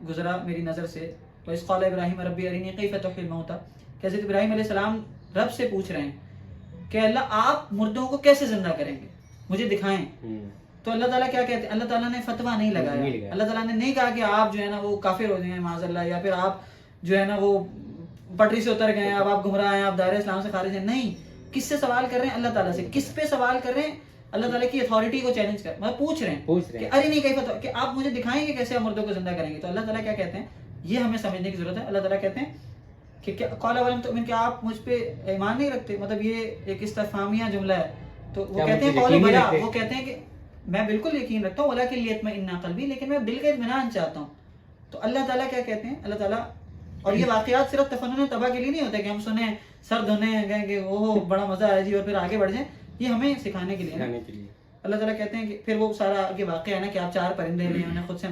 گزرا میری نظر سے. وَإِذْ قَالَ إِبْرَاهِيمُ رَبِّ أَرِنِي كَيْفَ تُحْيِي الْمَوْتَى، کہ حضرت ابراہیم علیہ السلام رب سے پوچھ رہے ہیں کہ اللہ آپ مردوں کو کیسے زندہ کریں گے، مجھے دکھائیں. تو اللہ تعالیٰ کیا کہتے ہیں؟ اللہ تعالیٰ نے فتویٰ نہیں لگایا. اللہ تعالیٰ نے نہیں کہا کہ آپ جو ہے نا وہ کافر ہو جائیں معاذ اللہ، یا پھر آپ جو ہے نا وہ پٹری سے اتر گئے ہیں، اب آپ گمراہ ہیں، آپ دائرہ اسلام سے خارج ہیں. نہیں. کس سے سوال کر رہے ہیں؟ اللہ تعالیٰ سے. کس پہ سوال کر رہے ہیں؟ اللہ تعالیٰ کی اتھارٹی کو چیلنج کر، مطلب پوچھ رہے ہیں کہ ارے نہیں کہیں کہ آپ مجھے دکھائیں گے کیسے آپ مردوں کو زندہ کریں گے. تو اللہ تعالیٰ کیا کہتے ہیں، یہ ہمیں سمجھنے کی ضرورت ہے. اللہ تعالیٰ کہتے ہیں کہ قال ولم تؤمن، کہ آپ مجھ پہ ایمان نہیں رکھتے. مطلب یہ ایک استفہامیہ جملہ ہے. تو وہ کہتے ہیں قول بلا، وہ کہتے ہیں کہ میں بالکل یقین رکھتا ہوں، ولکن لیطمئن قلبی، لیکن میں دل کا اطمینان چاہتا ہوں. تو اللہ تعالیٰ کیا کہتے ہیں؟ اللہ تعالیٰ، اور یہ واقعات صرف تفنن تباہ کے لیے نہیں ہوتے کہ ہم سنیں سر دھونے کہیں کہ وہ بڑا مزہ آیا جی اور پھر آگے بڑھ جائیں. یہ ہمیں سکھانے کے لیے. اللہ تعالیٰ کہتے ہیں کہ پھر وہ سارا آگے واقعہ ہے نا کہ آپ 4 پرندے لیں، انہیں خود سے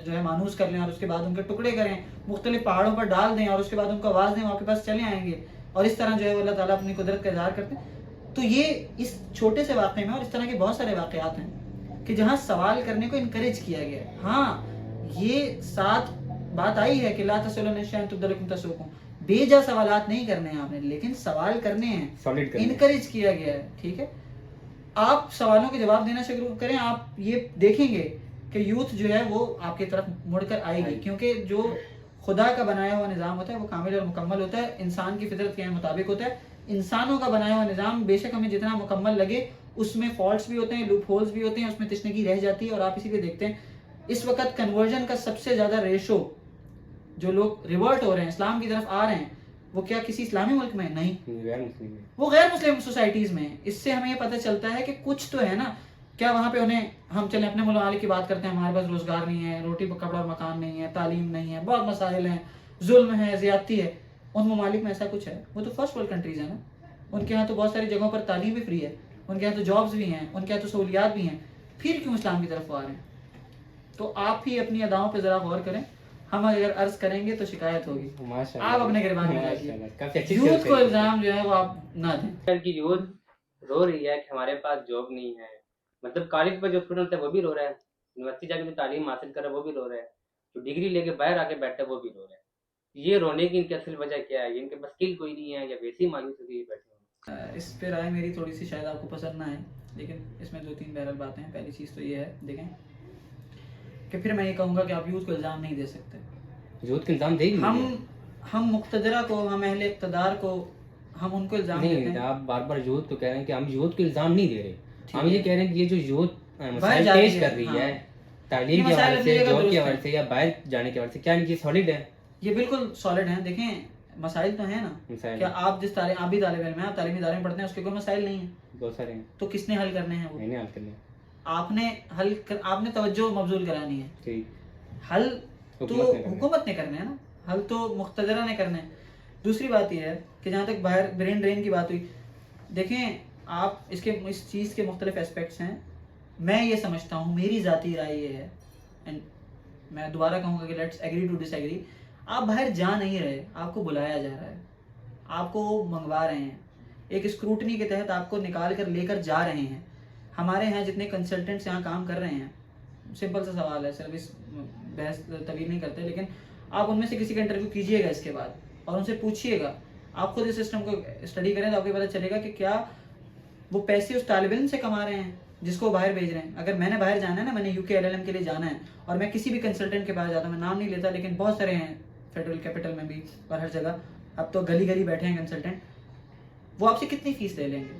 جو ہے مانوس کر لیں، اور اس کے بعد ان کے ٹکڑے کریں، مختلف پہاڑوں پر ڈال دیں، اور اس کے بعد ان کو آواز دیں، وہ آپ کے پاس چلے آئیں گے. اور اس طرح جو ہے اللہ تعالیٰ اپنی قدرت کا اظہار کرتے ہیں. تو یہ اس چھوٹے سے واقعے میں اور اس طرح کے بہت سارے واقعات ہیں کہ جہاں سوال کرنے کو انکریج کیا گیا ہے. ہاں یہ ساتھ بات آئی ہے کہ لا تسألوا عن شيء تبد لكم تسؤكم، بے جا سوالات نہیں کرنے ہیں آپ نے، لیکن سوال کرنے ہیں، انکریج کیا گیا ہے. ٹھیک ہے، آپ سوالوں کے جواب دینا شروع کریں. آپ یہ دیکھیں گے کہ یوتھ جو ہے وہ آپ کی طرف مڑ کر آئے گی، کیونکہ جو خدا کا بنایا ہوا نظام ہوتا ہے وہ کامل اور مکمل ہوتا ہے، انسان کی فطرت کے مطابق ہوتا ہے. انسانوں کا بنایا ہوا نظام بے شک ہمیں جتنا مکمل لگے اس میں فالٹس بھی ہوتے ہیں، لوپ ہولز بھی ہوتے ہیں، اس میں تشنگی رہ جاتی ہے. اور آپ اسی لیے دیکھتے ہیں اس وقت کنورژن کا سب سے زیادہ ریشو، جو لوگ ریورٹ ہو رہے ہیں، اسلام کی طرف آ رہے ہیں، وہ کیا کسی اسلامی ملک میں؟ نہیں، وہ غیر مسلم سوسائٹیز میں ہیں. اس سے ہمیں یہ پتہ چلتا ہے کہ کچھ تو ہے نا کیا وہاں پہ انہیں ہم چلیں اپنے ممالک کی بات کرتے ہیں, ہمارے پاس روزگار نہیں ہے, روٹی کپڑا اور مکان نہیں ہے, تعلیم نہیں ہے, بہت مسائل ہیں, ظلم ہے, زیادتی ہے. ان ممالک میں ایسا کچھ ہے؟ وہ تو فرسٹ ورلڈ کنٹریز ہیں نا, ان کے یہاں تو بہت ساری جگہوں پر تعلیم بھی فری ہے, ان کے یہاں تو جابز بھی ہیں, ان کے یہاں تو سہولیات بھی ہیں, پھر کیوں اسلام کی طرف وہ آ رہے ہیں؟ تو آپ ہی اپنی اداؤں پہ ذرا غور کریں, ہم اگر عرض کریں گے تو شکایت ہوگی. آپ اپنے گربان میں جائیے, یوتھ کو الزام جو ہے وہ آپ نہ دیں. کی یوتھ رو رہی ہے کہ ہمارے پاس جاب نہیں ہے, مطلب کالج پر جو اسٹوڈنٹ ہے وہ بھی رو رہا ہے, یونیورسٹی جا کے جو تعلیم حاصل کر رہا ہے وہ بھی رو رہا ہے, جو ڈگری لے کے باہر آ کے بیٹھا ہے وہ بھی رو رہا ہے. یہ رونے کی ان کی اصل وجہ کیا ہے؟ ان کے پاس اسکل کوئی نہیں ہے یا ویسی مایوس ہو کے بیٹھے ہیں؟ اس پہ رائے میری تھوڑی سی شاید آپ کو پسند نہ آئے, لیکن اس میں 2-3 بہرحال باتیں ہیں. پہلی چیز تو یہ ہے, دیکھیں کہ پھر میں یہ کہوں گا کہ آپ یوتھ کو الزام نہیں دے سکتے. یوتھ کو الزام دے گی ہم مقتدرہ کو, ہم اہل اقتدار کو, ہم ان کو الزام دیتے ہیں. آپ بار بار یوتھ کو کہہ رہے ہیں کہ ہم یوتھ کو الزام نہیں دے رہے, ہم یہ کہہ رہے ہیں کہ یہ جو یوتھ مسائل پیش کر رہی ہے تعلیم کے حوالے سے, جاب کے حوالے سے یا باہر جانے کے حوالے سے, کیا ان کی سالڈ ہے؟ یہ بالکل سالڈ ہیں. دیکھیں مسائل تو ہیں نا, کیا آپ جس آپ بھی طالب علم ہیں, آپ تعلیمی ادارے میں پڑھتے ہیں, اس کے کوئی مسائل نہیں ہیں؟ بہت سارے ہیں. تو کس نے حل کرنے ہیں؟ وہ نہیں حل کرنے, آپ نے توجہ مبذول کرانی ہے. حل تو حکومت نے کرنا ہے نا, حل تو مقتدرہ نے کرنا ہے. دوسری بات یہ ہے کہ جہاں تک باہر برین ڈرین کی بات ہوئی, دیکھیں آپ اس چیز کے مختلف اسپیکٹس ہیں. میں یہ سمجھتا ہوں, میری ذاتی رائے یہ ہے, اینڈ میں دوبارہ کہوں گا کہ let's agree to disagree, آپ باہر جا نہیں رہے, آپ کو بلایا جا رہا ہے, آپ کو منگوا رہے ہیں, ایک اسکروٹنی کے تحت آپ کو نکال کر لے کر جا رہے ہیں. ہمارے یہاں جتنے کنسلٹنٹس یہاں کام کر رہے ہیں, سمپل سا سوال ہے, صرف اس بحث طویل نہیں کرتے, لیکن آپ ان میں سے کسی کا انٹرویو کیجئے گا اس کے بعد اور ان سے پوچھئے گا, آپ خود اس سسٹم کو اسٹڈی کریں تو آپ کو پتہ چلے گا کہ کیا وہ پیسے اس طالب علم سے کما رہے ہیں جس کو باہر بھیج رہے ہیں. اگر میں نے باہر جانا ہے نا, میں نے UK LLM کے لیے جانا ہے, اور میں کسی بھی کنسلٹنٹ کے پاس جاتا ہوں, میں نام نہیں لیتا لیکن بہت سارے ہیں فیڈرل کیپٹل میں بھی اور ہر جگہ, اب تو گلی گلی بیٹھے ہیں کنسلٹنٹ, وہ آپ سے کتنی فیس لے لیں گے,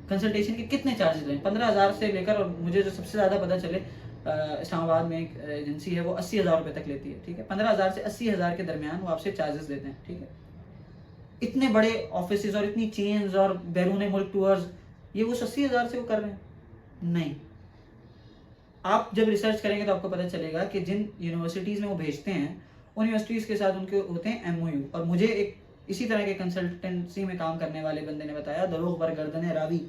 کنسلٹیشن کے کتنے چارجز لیں؟ 15,000 سے لے کر, اور مجھے جو سب سے زیادہ پتہ چلے اسلام آباد میں ایک ایجنسی ہے وہ 80,000 روپے تک لیتی ہے. ٹھیک ہے, 15,000 سے 80,000 کے درمیان وہ آپ سے چارجز لیتے ہیں. ٹھیک ہے, اتنے بڑے آفیسز اور اتنی چینز اور بیرون ملک ٹورز, یہ وہ 80,000 سے وہ کر رہے ہیں؟ نہیں. آپ جب ریسرچ کریں گے تو آپ کو پتہ چلے گا کہ جن یونیورسٹیز میں وہ بھیجتے ہیں, ان یونیورسٹیز کے ساتھ ان کے ہوتے ہیں MOU. اور مجھے ایک اسی طرح کے کنسلٹنسی میں کام کرنے والے بندے نے بتایا, دروغ بر گردن راوی,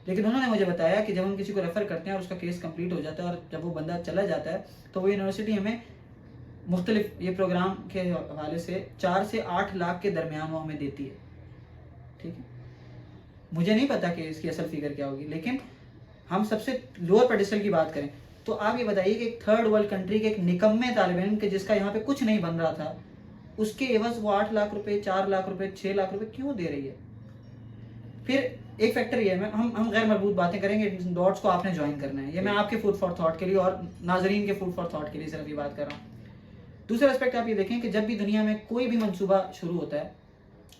لیکن انہوں نے مجھے بتایا کہ جب ہم کسی کو ریفر کرتے ہیں اور اس کا کیس کمپلیٹ ہو جاتا ہے اور جب وہ بندہ چلا جاتا ہے, تو وہ یونیورسٹی ہمیں مختلف یہ پروگرام کے حوالے سے 4 سے 8 لاکھ کے درمیان وہ ہمیں دیتی ہے. ٹھیک ہے, مجھے نہیں پتا کہ اس کی اصل فگر کیا ہوگی, لیکن ہم سب سے لوور پیڈسٹل کی بات کریں تو آپ یہ بتائیے کہ ایک تھرڈ ورلڈ کنٹری کے ایک نکمے طالب علم کے جس کا یہاں پہ کچھ نہیں بن رہا تھا, اس کے عوض وہ 8 لاکھ روپے, 4 لاکھ روپے, 6 لاکھ روپے کیوں دے رہی ہے؟ پھر ایک فیکٹر یہ ہے, ہم غیر مربوط باتیں کریں گے, ڈاٹس کو آپ نے جوائن کرنا ہے, یہ میں آپ کے فوڈ فار تھاٹ کے لیے اور ناظرین کے فوڈ فار تھاٹ کے لیے صرف یہ بات کر رہا ہوں. دوسرا اسپیکٹ آپ یہ دیکھیں کہ جب بھی دنیا میں کوئی بھی منصوبہ شروع ہوتا ہے,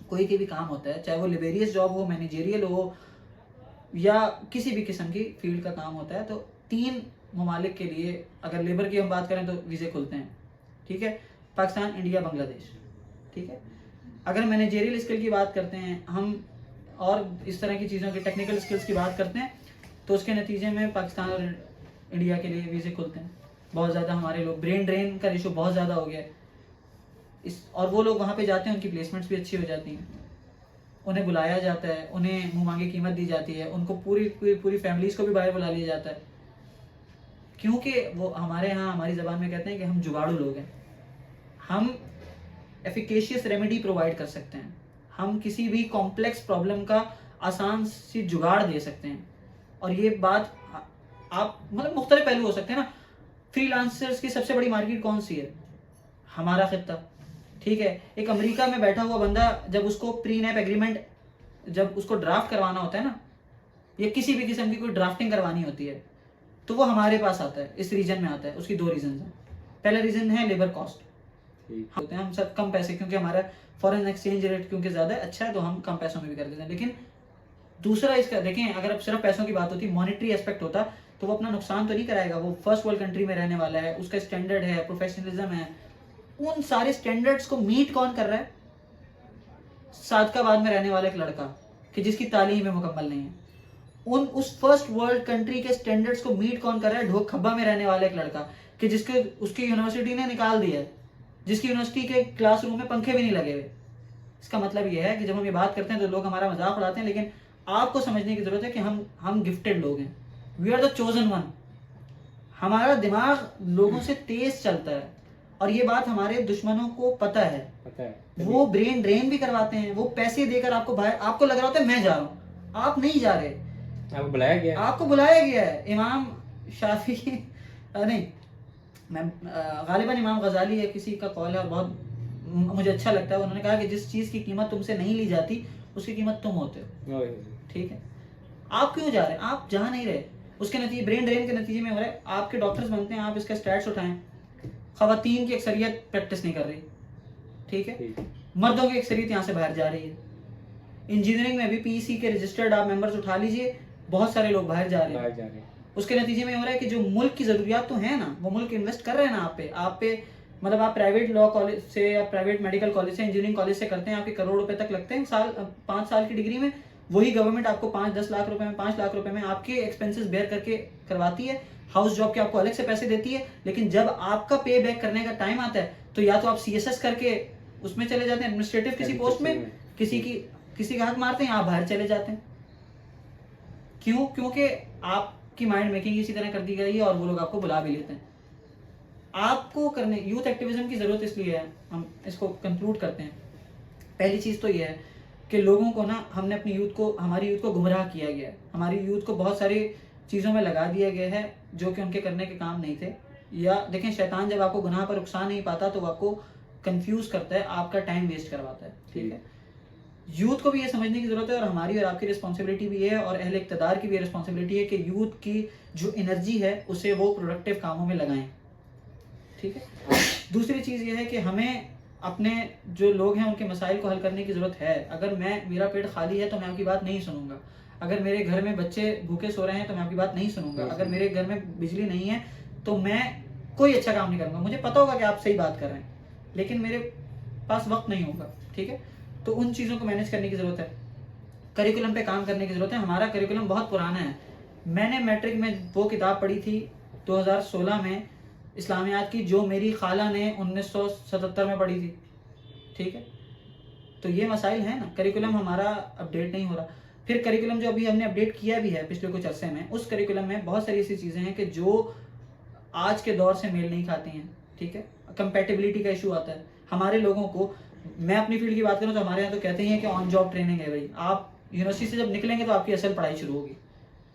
کوئی بھی کام ہوتا ہے, چاہے وہ لیبریس جاب ہو, مینیجریل ہو, یا کسی بھی قسم کی فیلڈ کا کام ہوتا ہے, تو 3 ممالک کے لیے, اگر لیبر کی ہم بات کریں تو ویزے کھلتے ہیں. ٹھیک ہے, پاکستان, انڈیا, بنگلہ دیش. ٹھیک ہے, اگر مینیجریل اسکل کی بات کرتے ہیں ہم اور اس طرح کی چیزوں کی ٹیکنیکل اسکلس کی بات کرتے ہیں, تو اس کے نتیجے میں پاکستان اور انڈیا کے لیے ویزے کھلتے ہیں. بہت زیادہ ہمارے لوگ, برین ڈرین کا ریشو بہت زیادہ ہو گیا ہے, اور وہ لوگ وہاں پہ جاتے ہیں, ان کی پلیسمنٹس بھی اچھی ہو جاتی ہیں, انہیں بلایا جاتا ہے, انہیں منہ مانگی قیمت دی جاتی ہے, ان کو پوری فیملیز کو بھی باہر بلا لیا جاتا ہے, کیونکہ وہ ہمارے ہاں ہماری زبان میں کہتے ہیں کہ ہم جگاڑو لوگ ہیں. ہم ایفیکیشیس ریمیڈی پرووائڈ کر سکتے ہیں, ہم کسی بھی کمپلیکس پرابلم کا آسان سی جگاڑ دے سکتے ہیں. اور یہ بات آپ مطلب مختلف پہلو ہو سکتے ہیں نا. فری لانسرز کی سب سے بڑی مارکیٹ کون سی ہے؟ ہمارا خطہ. ٹھیک ہے, ایک امریکہ میں بیٹھا ہوا بندہ جب اس کو پری نیپ ایگریمنٹ جب اس کو ڈرافٹ کروانا ہوتا ہے نا, یا کسی بھی قسم کی کوئی ڈرافٹنگ کروانی ہوتی ہے, تو وہ ہمارے پاس آتا ہے, اس ریجن میں آتا ہے. اس کی 2 ریزنز ہیں. پہلا ریزن ہے لیبر کاسٹ, ہوتے ہیں ہم سب کم پیسے, کیونکہ ہمارا فورن ایکسچینج ریٹ کیونکہ زیادہ اچھا ہے تو ہم کم پیسوں میں بھی کر دیتے ہیں. لیکن دوسرا اس کا دیکھیں, اگر اب صرف پیسوں کی بات ہوتی, مانیٹری ایسپیکٹ ہوتا, تو وہ اپنا نقصان تو نہیں کرائے گا. وہ فرسٹ ورلڈ کنٹری میں رہنے والا ہے, اس کا اسٹینڈرڈ ہے, پروفیشنلزم ہے. ان سارے اسٹینڈرڈس کو میٹ کون کر رہا ہے؟ صادقہ آباد میں رہنے والا ایک لڑکا کہ جس کی تعلیم میں مکمل نہیں ہے. ان اس فرسٹ ورلڈ کنٹری کے سٹینڈرڈز کو میٹ کون کر رہا ہے؟ ڈھوک کھبا میں رہنے والا ایک لڑکا کہ جس کے اس کی یونیورسٹی نے نکال دیا ہے, جس کی یونیورسٹی کے کلاس روم میں پنکھے بھی نہیں لگے ہوئے. اس کا مطلب یہ ہے کہ جب ہم یہ بات کرتے ہیں تو لوگ ہمارا مذاق اڑاتے ہیں, لیکن آپ کو سمجھنے کی ضرورت ہے کہ ہم گفٹڈ لوگ ہیں. We are the chosen one. ہمارا دماغ لوگوں سے تیز چلتا ہے, اور یہ بات ہمارے دشمنوں کو پتہ ہے. وہ برین ڈرین بھی کرواتے ہیں, وہ پیسے دے کر آپ کو باہر, آپ کو لگ رہا ہوتا ہے میں جا رہا ہوں, آپ نہیں جا رہے, آپ کو بلایا گیا ہے. امام شافعی نہیں, میں غالباً امام غزالی ہے کسی کا قول ہے, اور بہت مجھے اچھا لگتا ہے. انہوں نے کہا کہ جس چیز کی قیمت تم سے نہیں لی جاتی اس کی قیمت تم ہوتے ہو. ٹھیک ہے, آپ کیوں جا رہے ہیں؟ آپ جا نہیں رہے. اس کے نتیجے برین ڈرین کے نتیجے میں ہو رہا ہے. آپ کے ڈاکٹرز بنتے ہیں, آپ اس کا اسٹیٹس اٹھائیں, خواتین کی اکثریت پریکٹس نہیں کر رہی. ٹھیک ہے, مردوں کی اکثریت یہاں سے باہر جا رہی ہے. انجینئرنگ میں بھی پی سی کے رجسٹرڈ آپ ممبرز اٹھا لیجئے, بہت سارے لوگ باہر جا رہے ہیں. اس کے نتیجے میں ہو رہا ہے کہ جو ملک کی ضروریات تو ہیں نا, وہ ملک انویسٹ کر رہے ہیں نا آپ پہ. مطلب آپ پرائیویٹ لا کالج سے یا پرائیویٹ میڈیکل کالج سے, انجینئرنگ کالج سے کرتے ہیں, آپ کے کروڑ روپے تک لگتے ہیں 5 سال کی ڈگری میں. وہی گورنمنٹ آپ کو 5-10 لاکھ روپے میں, 5 لاکھ روپے میں آپ کے ایکسپینسز بیئر کر کے کرواتی ہے. ہاؤس جاب کے آپ کو الگ سے پیسے دیتی ہے. لیکن جب آپ کا پے بیک کرنے کا ٹائم آتا ہے تو یا تو آپ سی ایس ایس کر کے اس میں چلے جاتے ہیں, ایڈمنسٹریٹو کسی پوسٹ میں, کسی کا حق مارتے ہیں, آپ باہر چلے جاتے ہیں. کیوں؟ کیونکہ آپ کی مائنڈ میکنگ اسی طرح کر دی گئی ہے, اور وہ لوگ آپ کو بلا بھی لیتے ہیں. آپ کو کرنے یوتھ ایکٹیویزم کی ضرورت اس لیے ہے. ہم اس کو کنکلوڈ کرتے ہیں. پہلی چیز تو یہ ہے کہ لوگوں کو نا, ہم نے ہماری یوتھ کو گمراہ کیا گیا ہے. ہماری یوتھ کو بہت ساری چیزوں میں لگا دیا گیا ہے جو کہ ان کے کرنے کے کام نہیں تھے. یا دیکھیں, شیطان جب آپ کو گناہ پر اکسا نہیں پاتا تو وہ آپ کو کنفیوز کرتا ہے, آپ کا ٹائم ویسٹ کرواتا ہے. ٹھیک ہے, یوتھ کو بھی یہ سمجھنے کی ضرورت ہے, اور ہماری اور آپ کی رسپانسبلٹی بھی ہے, اور اہل اقتدار کی بھی رسپانسبلٹی ہے کہ یوتھ کی جو انرجی ہے اسے وہ پروڈکٹیو کاموں میں لگائیں. ٹھیک ہے. دوسری چیز یہ ہے کہ ہمیں اپنے جو لوگ ہیں ان کے مسائل کو حل کرنے کی ضرورت ہے. اگر میرا پیٹ خالی ہے تو میں آپ کی بات نہیں سنوں گا. اگر میرے گھر میں بچے بھوکے سو رہے ہیں تو میں آپ کی بات نہیں سنوں گا. اگر میرے گھر میں بجلی نہیں ہے تو میں کوئی اچھا کام نہیں کروں گا. مجھے پتا ہوگا کہ آپ صحیح بات کر رہے ہیں, لیکن میرے پاس وقت نہیں ہوگا. ٹھیک ہے, تو ان چیزوں کو مینیج کرنے کی ضرورت ہے. کریکولم پہ کام کرنے کی ضرورت ہے. ہمارا کریکولم بہت پرانا ہے. میں نے میٹرک میں وہ کتاب پڑھی تھی 2016 میں اسلامیات کی, جو میری خالہ نے 1977 میں پڑھی تھی. ٹھیک ہے, تو یہ مسائل ہیں نا. کریکولم ہمارا اپڈیٹ نہیں ہو رہا. پھر کریکولم جو ابھی ہم نے اپڈیٹ کیا بھی ہے پچھلے کچھ عرصے میں, اس کریکولم میں بہت ساری ایسی چیزیں ہیں کہ جو آج کے دور سے میل نہیں کھاتی ہیں. ٹھیک ہے, کمپیٹیبلٹی کا ایشو آتا ہے ہمارے لوگوں کو. میں اپنی فیلڈ کی بات کروں تو ہمارے یہاں تو کہتے ہیں کہ آن جاب ٹریننگ ہے. بھائی, آپ یونیورسٹی سے جب نکلیں گے تو آپ کی اصل پڑھائی شروع ہوگی.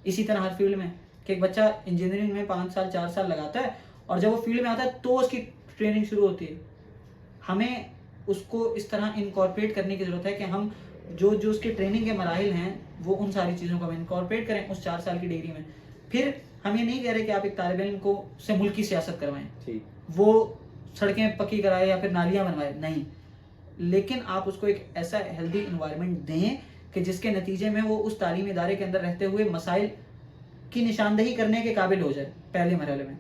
اسی طرح ہر فیلڈ میں کہ ایک بچہ انجینئرنگ میں 5 سال 4 سال لگاتا ہے, اور جب وہ فیلڈ میں آتا ہے تو اس کی ٹریننگ شروع ہوتی ہے. ہمیں اس کو اس طرح انکارپوریٹ کرنے کی ضرورت ہے کہ ہم جو اس کے ٹریننگ کے مراحل ہیں وہ ان ساری چیزوں کو ہم انکارپوریٹ کریں اس 4 سال کی ڈگری میں. پھر ہم یہ نہیں کہہ رہے کہ آپ ایک طالب علم کو سے ملکی سیاست کروائیں, وہ سڑکیں پکی کرائے یا پھر نالیاں بنوائے, نہیں. لیکن آپ اس کو ایک ایسا ہیلدی انوائرمنٹ دیں کہ جس کے نتیجے میں وہ اس تعلیمی ادارے کے اندر رہتے ہوئے مسائل کی نشاندہی کرنے کے قابل ہو جائے پہلے مرحلے میں.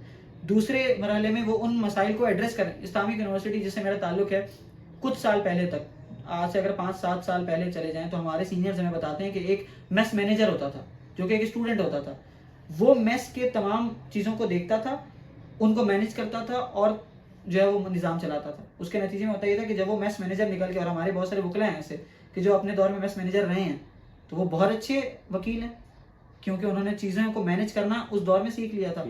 دوسرے مرحلے میں وہ ان مسائل کو ایڈریس کریں. اسلامک یونیورسٹی جس سے میرا تعلق ہے, کچھ سال پہلے تک, آج سے اگر 5-7 سال پہلے چلے جائیں تو ہمارے سینئرز ہمیں بتاتے ہیں کہ ایک میس مینیجر ہوتا تھا جو کہ ایک اسٹوڈنٹ ہوتا تھا. وہ میس کے تمام چیزوں کو دیکھتا تھا, ان کو مینیج کرتا تھا, اور جو ہے وہ نظام چلاتا تھا. اس کے نتیجے میں ہوتا یہ تھا کہ جب وہ میس مینیجر نکل کے, اور ہمارے بہت سارے وکلا ہیں ایسے کہ جو اپنے دور میں میس مینیجر رہے ہیں, تو وہ بہت اچھے وکیل ہیں کیونکہ انہوں نے چیزوں کو مینیج کرنا اس دور میں سیکھ لیا تھا.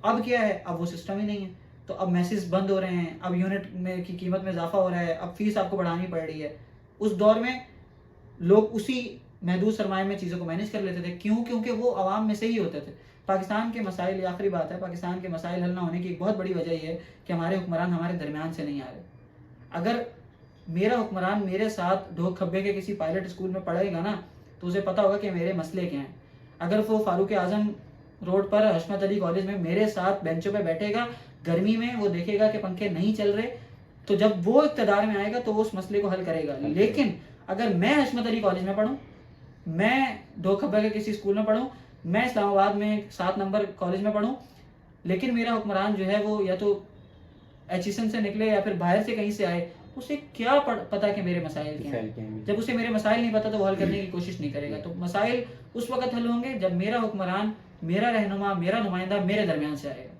اب کیا ہے, اب وہ سسٹم ہی نہیں ہے, تو اب میسز بند ہو رہے ہیں, اب یونٹ میں کی قیمت میں اضافہ ہو رہا ہے, اب فیس آپ کو بڑھانی پڑ رہی ہے. اس دور میں لوگ اسی محدود سرمایہ میں چیزوں کو مینیج کر لیتے تھے. کیوں؟ کیونکہ وہ عوام میں سے ہی ہوتے تھے. پاکستان کے مسائل, یہ آخری بات ہے, پاکستان کے مسائل حل نہ ہونے کی ایک بہت بڑی وجہ یہ ہے کہ ہمارے حکمران ہمارے درمیان سے نہیں آ رہے. اگر میرا حکمران میرے ساتھ ڈھوک کھبے کے کسی پائلٹ اسکول میں پڑھے گا نا تو اسے پتا ہوگا کہ میرے مسئلے کیا ہیں. اگر وہ فاروق اعظم روڈ پر حشمت علی کالج میں میرے ساتھ بینچوں پہ بیٹھے گا گرمی میں, وہ دیکھے گا کہ پنکھے نہیں چل رہے, تو جب وہ اقتدار میں آئے گا تو وہ اس مسئلے کو حل کرے گا. لیکن اگر میں حشمت علی کالج میں پڑھوں, میں ڈھوک کھبا کے کسی اسکول میں پڑھوں, میں اسلام آباد میں 7 نمبر کالج میں پڑھوں, لیکن میرا حکمران جو ہے وہ یا تو ایچیسن سے نکلے یا پھر باہر سے کہیں سے آئے, اسے کیا پتا کہ میرے مسائل کیا ہیں. جب اسے میرے مسائل نہیں پتا تو وہ حل کرنے کی کوشش نہیں کرے گا. تو مسائل اس وقت حل ہوں گے جب میرا حکمران، میرا رہنما، میرا نمائندہ میرے درمیان سے آئے گا.